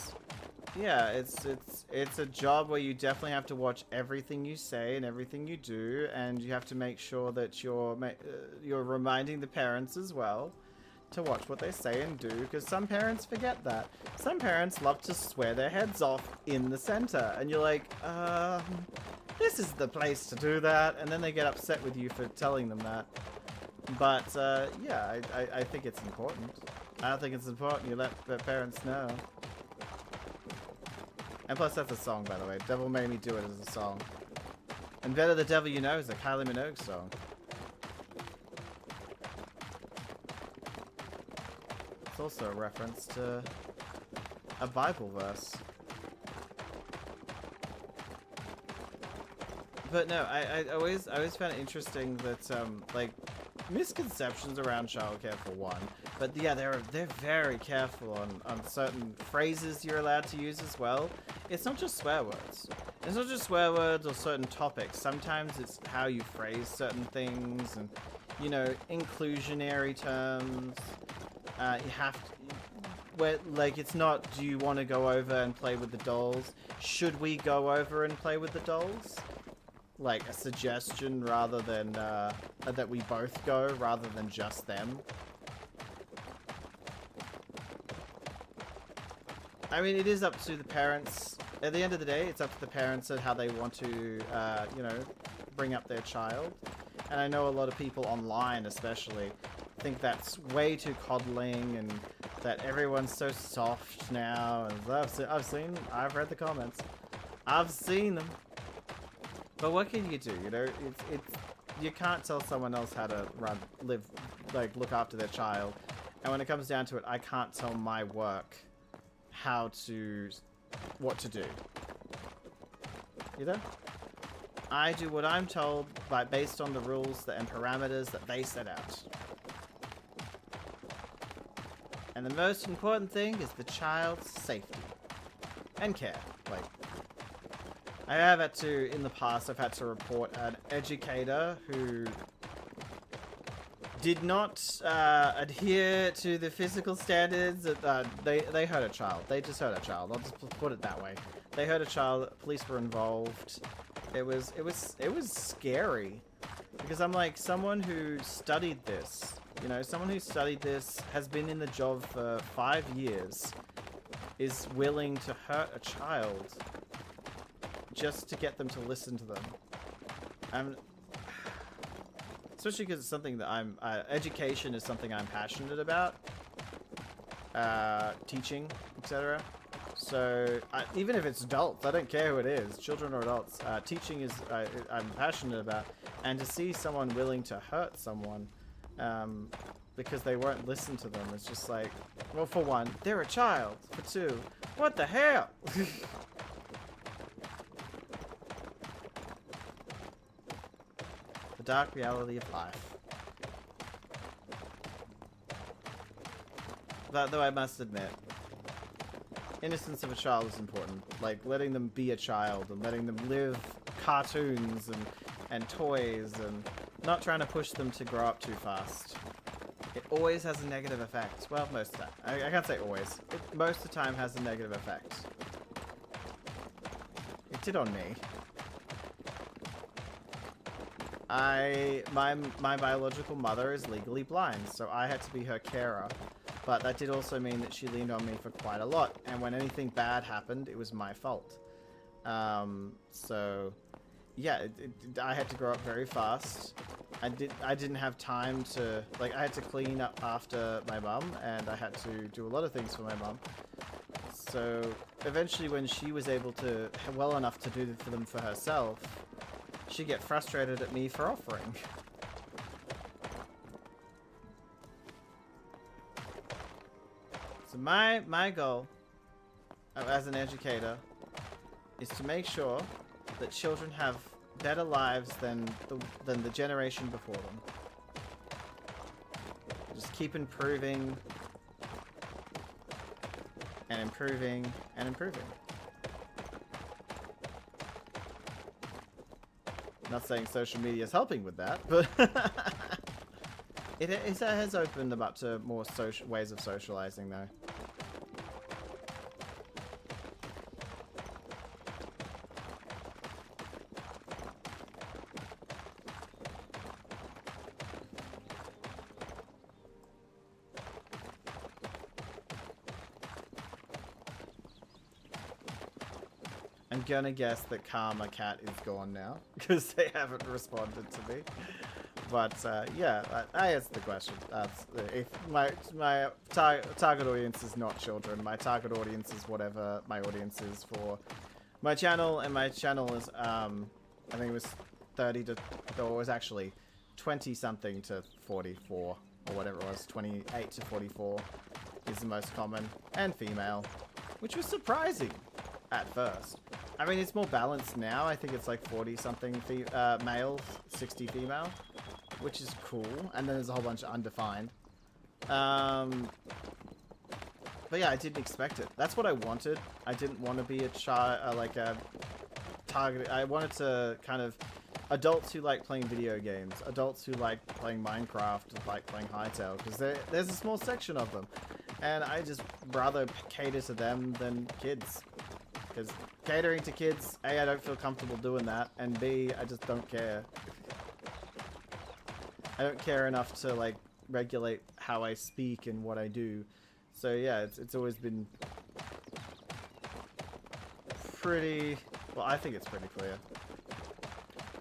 yeah, it's a job where you definitely have to watch everything you say and everything you do, and you have to make sure that you're reminding the parents as well to watch what they say and do, because some parents forget that. Some parents love to swear their heads off in the center, and you're like, this is the place to do that, and then they get upset with you for telling them that. But, yeah, I think it's important. I don't think it's important you let the parents know. And plus, that's a song, by the way. Devil Made Me Do It as a song. And Better the Devil You Know is a Kylie Minogue song. It's also a reference to a Bible verse. But no, I always found it interesting that like misconceptions around childcare for one, but yeah, they're very careful on certain phrases you're allowed to use as well. It's not just swear words. It's not just swear words or certain topics. Sometimes it's how you phrase certain things, and you know, inclusionary terms. You have to, where, like, it's not, do you want to go over and play with the dolls? Should we go over and play with the dolls? Like a suggestion rather than that we both go rather than just them. I mean, it is up to the parents. At the end of the day, it's up to the parents and how they want to, you know, bring up their child. And I know a lot of people online, especially, think that's way too coddling and that everyone's so soft now. And I've read the comments. I've seen them. But what can you do? You know, it's you can't tell someone else how to look after their child. And when it comes down to it, I can't tell my work what to do. You know? I do what I'm told based on the rules and parameters that they set out. And the most important thing is the child's safety and care. Like, I have had to, in the past, I've had to report an educator who did not adhere to the physical standards. They hurt a child. They just hurt a child. I'll just put it that way. They hurt a child. Police were involved. It was scary, because I'm like, someone who studied this, you know, someone who studied this, has been in the job for 5 years, is willing to hurt a child just to get them to listen to them. Especially because it's something that education is something I'm passionate about. Teaching, etc. So, even if it's adults, I don't care who it is, children or adults, teaching is, I'm passionate about. And to see someone willing to hurt someone, because they won't listen to them, it's just like, well, for one, they're a child. For two, what the hell? The dark reality of life. But though I must admit, innocence of a child is important. Like, letting them be a child and letting them live cartoons and toys, and not trying to push them to grow up too fast. It always has a negative effect. Well, most of the time. I can't say always. It most of the time has a negative effect. It did on me. My biological mother is legally blind, so I had to be her carer. But that did also mean that she leaned on me for quite a lot, and when anything bad happened, it was my fault. So, yeah, I had to grow up very fast. I didn't have time to, like, I had to clean up after my mum, and I had to do a lot of things for my mum. So, eventually when she was able to, well enough to do for them for herself, she'd get frustrated at me for offering. So my goal as an educator is to make sure that children have better lives than the generation before them. Just keep improving and improving and improving. Not saying social media is helping with that, but it has opened them up to more ways of socializing, though. I'm gonna guess that Karma Cat is gone now because they haven't responded to me. But yeah, I answered the question. If my target audience is not children, my target audience is whatever my audience is for my channel, and my channel is I think it was 30 to, or it was actually 20 something to 44 or whatever it was. 28 to 44 is the most common, and female, which was surprising at first. I mean, it's more balanced now. I think it's like 40 something male, 60 female, which is cool. And then there's a whole bunch of undefined. But yeah, I didn't expect it. That's what I wanted. I didn't want to be a child, like a target. I wanted to kind of adults who like playing video games, adults who like playing Minecraft, like playing Hytale, because there's a small section of them, and I just rather cater to them than kids. Because catering to kids, A, I don't feel comfortable doing that, and B, I just don't care. I don't care enough to like regulate how I speak and what I do. So yeah, it's always been pretty, well, I think it's pretty clear.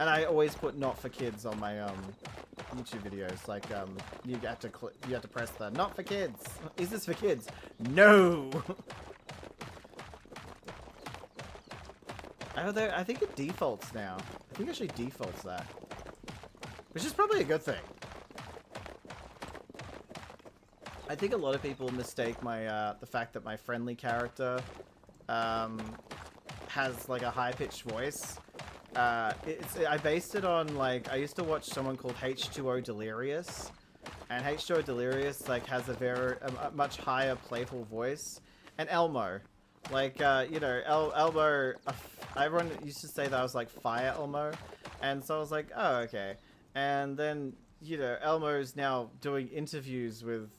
And I always put not for kids on my YouTube videos. Like you have to press the not for kids. Is this for kids? No. Although I think it defaults now. I think it actually defaults that, which is probably a good thing. I think a lot of people mistake my the fact that my friendly character has like a high-pitched voice. I based it on, like, I used to watch someone called H2O Delirious, and H2O Delirious like has a much higher playful voice, and Elmo, like you know, Elmo. Everyone used to say that I was like Fire Elmo, and so I was like, oh, okay. And then, you know, Elmo's now doing interviews with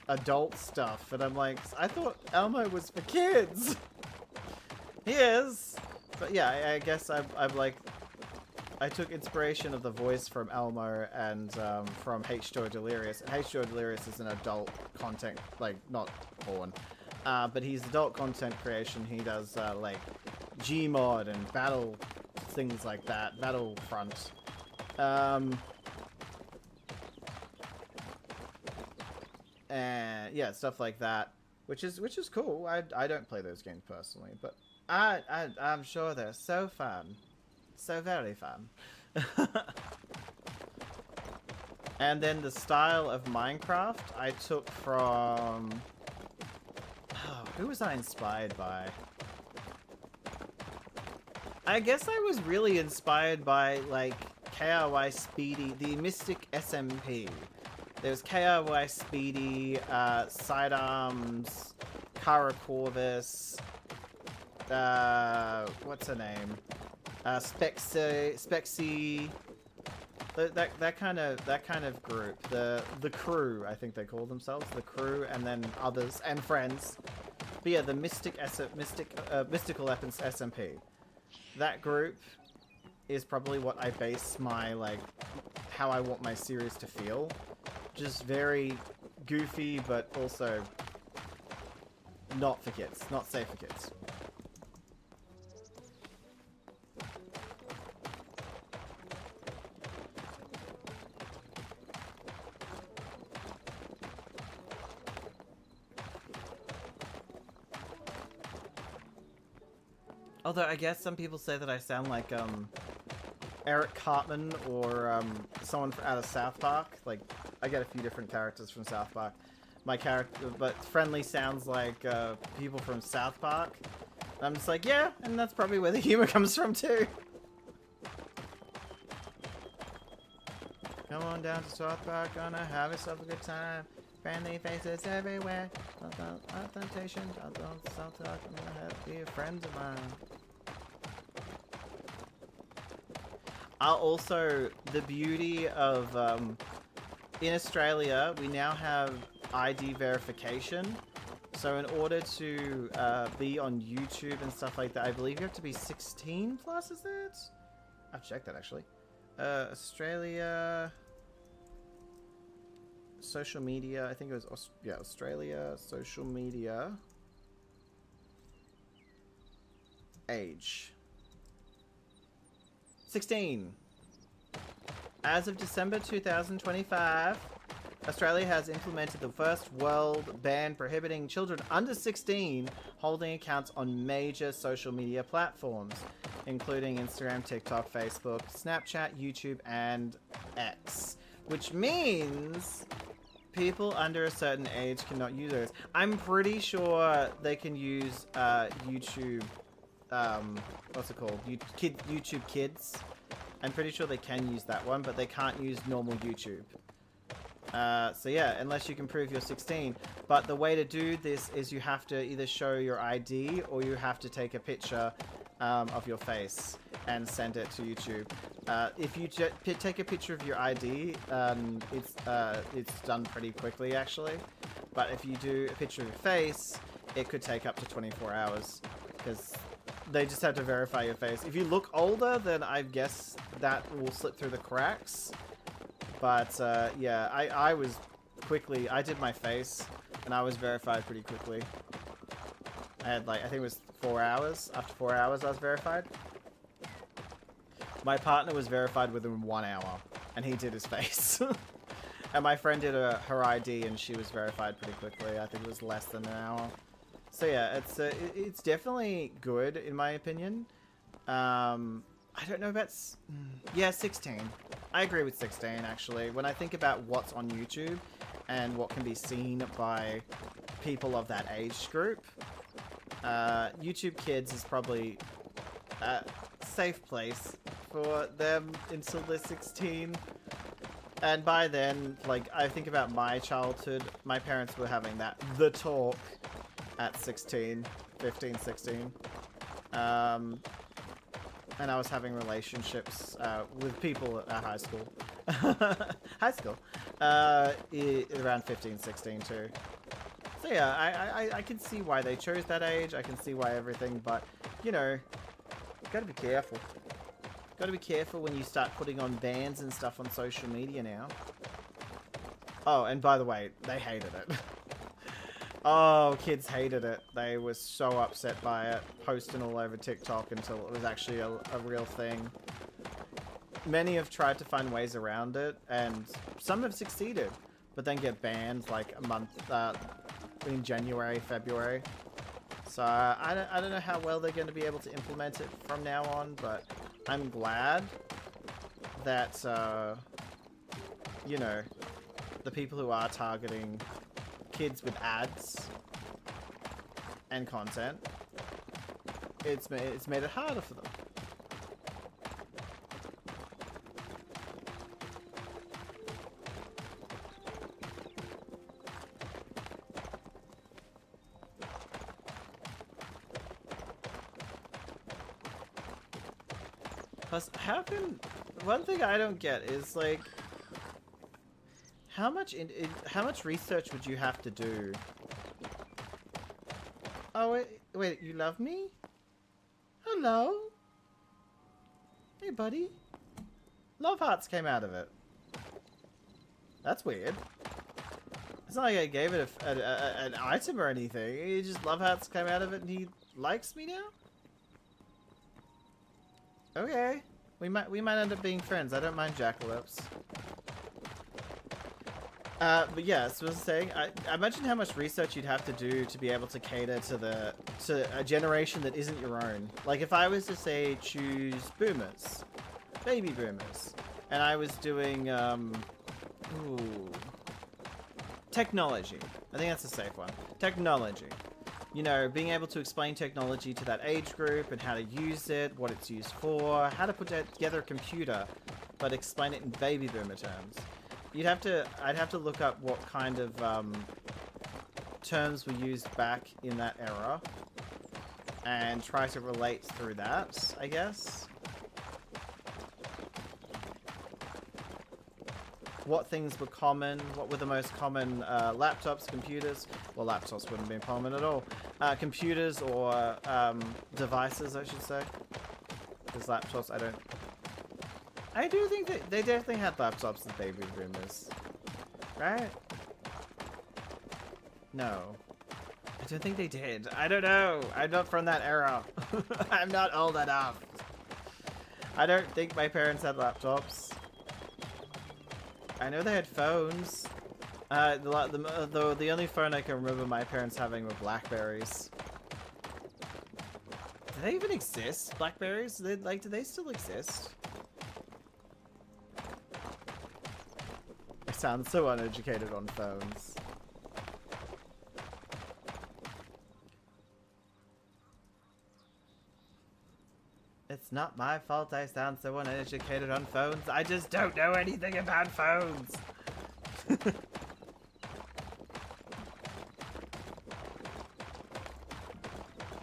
adult stuff, and I'm like, I thought Elmo was for kids. He is. But yeah, I guess I'm like, I took inspiration of the voice from Elmo and from H2O Delirious. And H2O Delirious is an adult content, like, not porn. But he's adult content creation. He does like Gmod and battle things like that, Battlefront. And yeah, stuff like that, which is cool. I don't play those games personally, but I'm sure they're so fun, so very fun. And then the style of Minecraft I took from, oh, who was I inspired by? I guess I was really inspired by like KRY Speedy, the Mystic SMP. There's KRY Speedy, Sidearms, Kara Corvus, what's her name? Spexy, that kind of group. The crew, I think they call themselves, the crew, and then others and friends. But yeah, the Mystical SMP. That group is probably what I base my, like, how I want my series to feel. Just very goofy, but also not for kids, not safe for kids. Although I guess some people say that I sound like Eric Cartman or someone out of South Park. Like, I get a few different characters from South Park. My character, but Friendly sounds like people from South Park. And I'm just like, yeah, and that's probably where the humor comes from too. Come on down to South Park, gonna have yourself a good time. Friendly faces everywhere. Temptation, South Park, I'm gonna have be a friend of mine. Also, the beauty of in Australia, we now have ID verification. So in order to be on YouTube and stuff like that, I believe you have to be 16 plus, is it? I've checked that actually. Australia, social media, I think it was, yeah, Australia, social media, age. 16. As of December 2025, Australia has implemented the first world ban prohibiting children under 16 holding accounts on major social media platforms, including Instagram, TikTok, Facebook, Snapchat, YouTube, and X. Which means people under a certain age cannot use those. I'm pretty sure they can use YouTube, what's it called? YouTube Kids. I'm pretty sure they can use that one, but they can't use normal YouTube. So yeah, unless you can prove you're 16. But the way to do this is you have to either show your ID or you have to take a picture of your face and send it to YouTube. If you take a picture of your ID, it's done pretty quickly actually. But if you do a picture of your face, it could take up to 24 hours because they just have to verify your face. If you look older, then I guess that will slip through the cracks. But yeah, I did my face and I was verified pretty quickly. I had like, I think it was 4 hours. After 4 hours I was verified. My partner was verified within 1 hour and he did his face. And my friend did her ID and she was verified pretty quickly. I think it was less than an hour. So yeah, it's definitely good in my opinion. I don't know about... Yeah, 16. I agree with 16, actually. When I think about what's on YouTube and what can be seen by people of that age group, YouTube Kids is probably a safe place for them until they're 16. And by then, like, I think about my childhood, my parents were having the talk at 16, 15, 16. And I was having relationships with people at high school. High school. Around 15, 16 too. So yeah, I can see why they chose that age. I can see why everything, but, you know, gotta be careful. Gotta be careful when you start putting on bans and stuff on social media now. Oh, and by the way, they hated it. Oh, kids hated it. They were so upset by it, posting all over TikTok until it was actually a real thing. Many have tried to find ways around it, and some have succeeded, but then get banned like a month in January, February. So I don't know how well they're going to be able to implement it from now on, but I'm glad that, you know, the people who are targeting kids with ads and content, it's made it harder for them. Plus, one thing I don't get is like, how much research would you have to do? Oh wait, you love me? Hello? Hey buddy. Love hearts came out of it. That's weird. It's not like I gave it an item or anything. It just love hearts came out of it and he likes me now? Okay. We might end up being friends. I don't mind jackalopes. But yeah, so I was saying, I imagine how much research you'd have to do to be able to cater to a generation that isn't your own. Like if I was to say choose boomers, baby boomers, and I was doing technology. I think that's a safe one. Technology. You know, being able to explain technology to that age group and how to use it, what it's used for, how to put together a computer, but explain it in baby boomer terms. I'd have to look up what kind of terms were used back in that era and try to relate through that, I guess. What things were common, what were the most common laptops, computers, well laptops wouldn't be common at all, computers or devices I should say, because laptops I do think that they definitely had laptops as baby boomers, right? No, I don't think they did. I don't know, I'm not from that era. I'm not old enough. I don't think my parents had laptops. I know they had phones. The only phone I can remember my parents having were Blackberries. Do they even exist? Blackberries? Do they still exist? I sound so uneducated on phones. It's not my fault I sound so uneducated on phones. I just don't know anything about phones.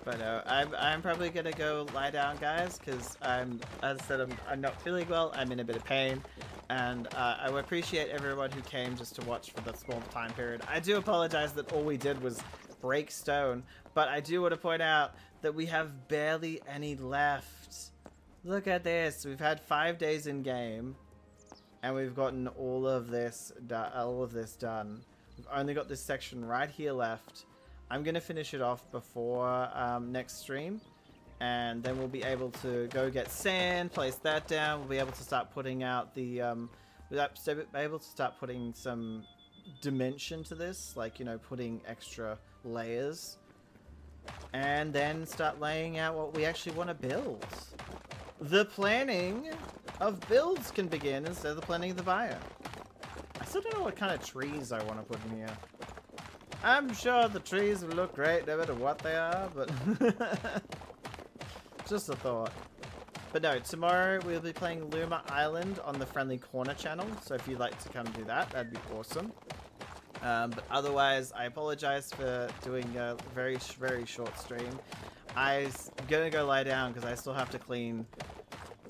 But no, I'm probably gonna go lie down, guys, because as I said, I'm not feeling well. I'm in a bit of pain, and I would appreciate everyone who came just to watch for the small time period. I do apologize that all we did was break stone, but I do want to point out that we have barely any left. Look at this. We've had 5 days in game, and we've gotten all of this done. We've only got this section right here left. I'm gonna finish it off before next stream, and then we'll be able to go get sand, place that down. We'll be able to start putting out the we'll be able to start putting some dimension to this, like, you know, putting extra layers, and then start laying out what we actually want to build. The planning of builds can begin instead of the planning of the biome. I still don't know what kind of trees I want to put in here. I'm sure the trees will look great no matter what they are, but just a thought. But no, tomorrow we'll be playing Luma Island on the Friendly Corner channel, so if you'd like to come do that, that'd be awesome. But otherwise, I apologize for doing a very, very short stream. I'm gonna go lie down because I still have to clean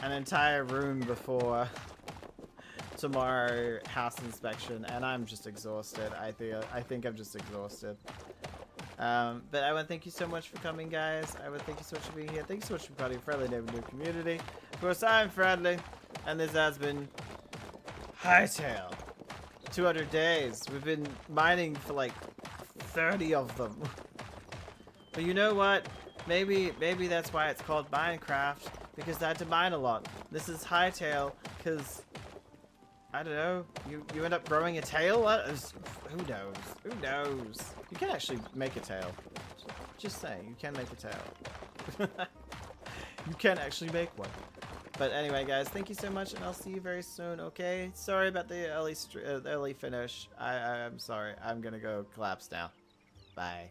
an entire room before tomorrow house inspection, and I'm just exhausted. I think I'm just exhausted. But I want to thank you so much for coming, guys. I want to thank you so much for being here. Thank you so much for becoming a friendly neighborhood community. Of course, I'm friendly, and this has been Hytale. 200 days. We've been mining for like 30 of them. But you know what? Maybe that's why it's called Minecraft, because I had to mine a lot. This is Hytale, because I don't know. You end up growing a tail? Who knows? Who knows? You can actually make a tail. Just saying, you can make a tail. You can actually make one. But anyway, guys, thank you so much, and I'll see you very soon. Okay? Sorry about the early finish. I'm sorry. I'm gonna go collapse now. Bye.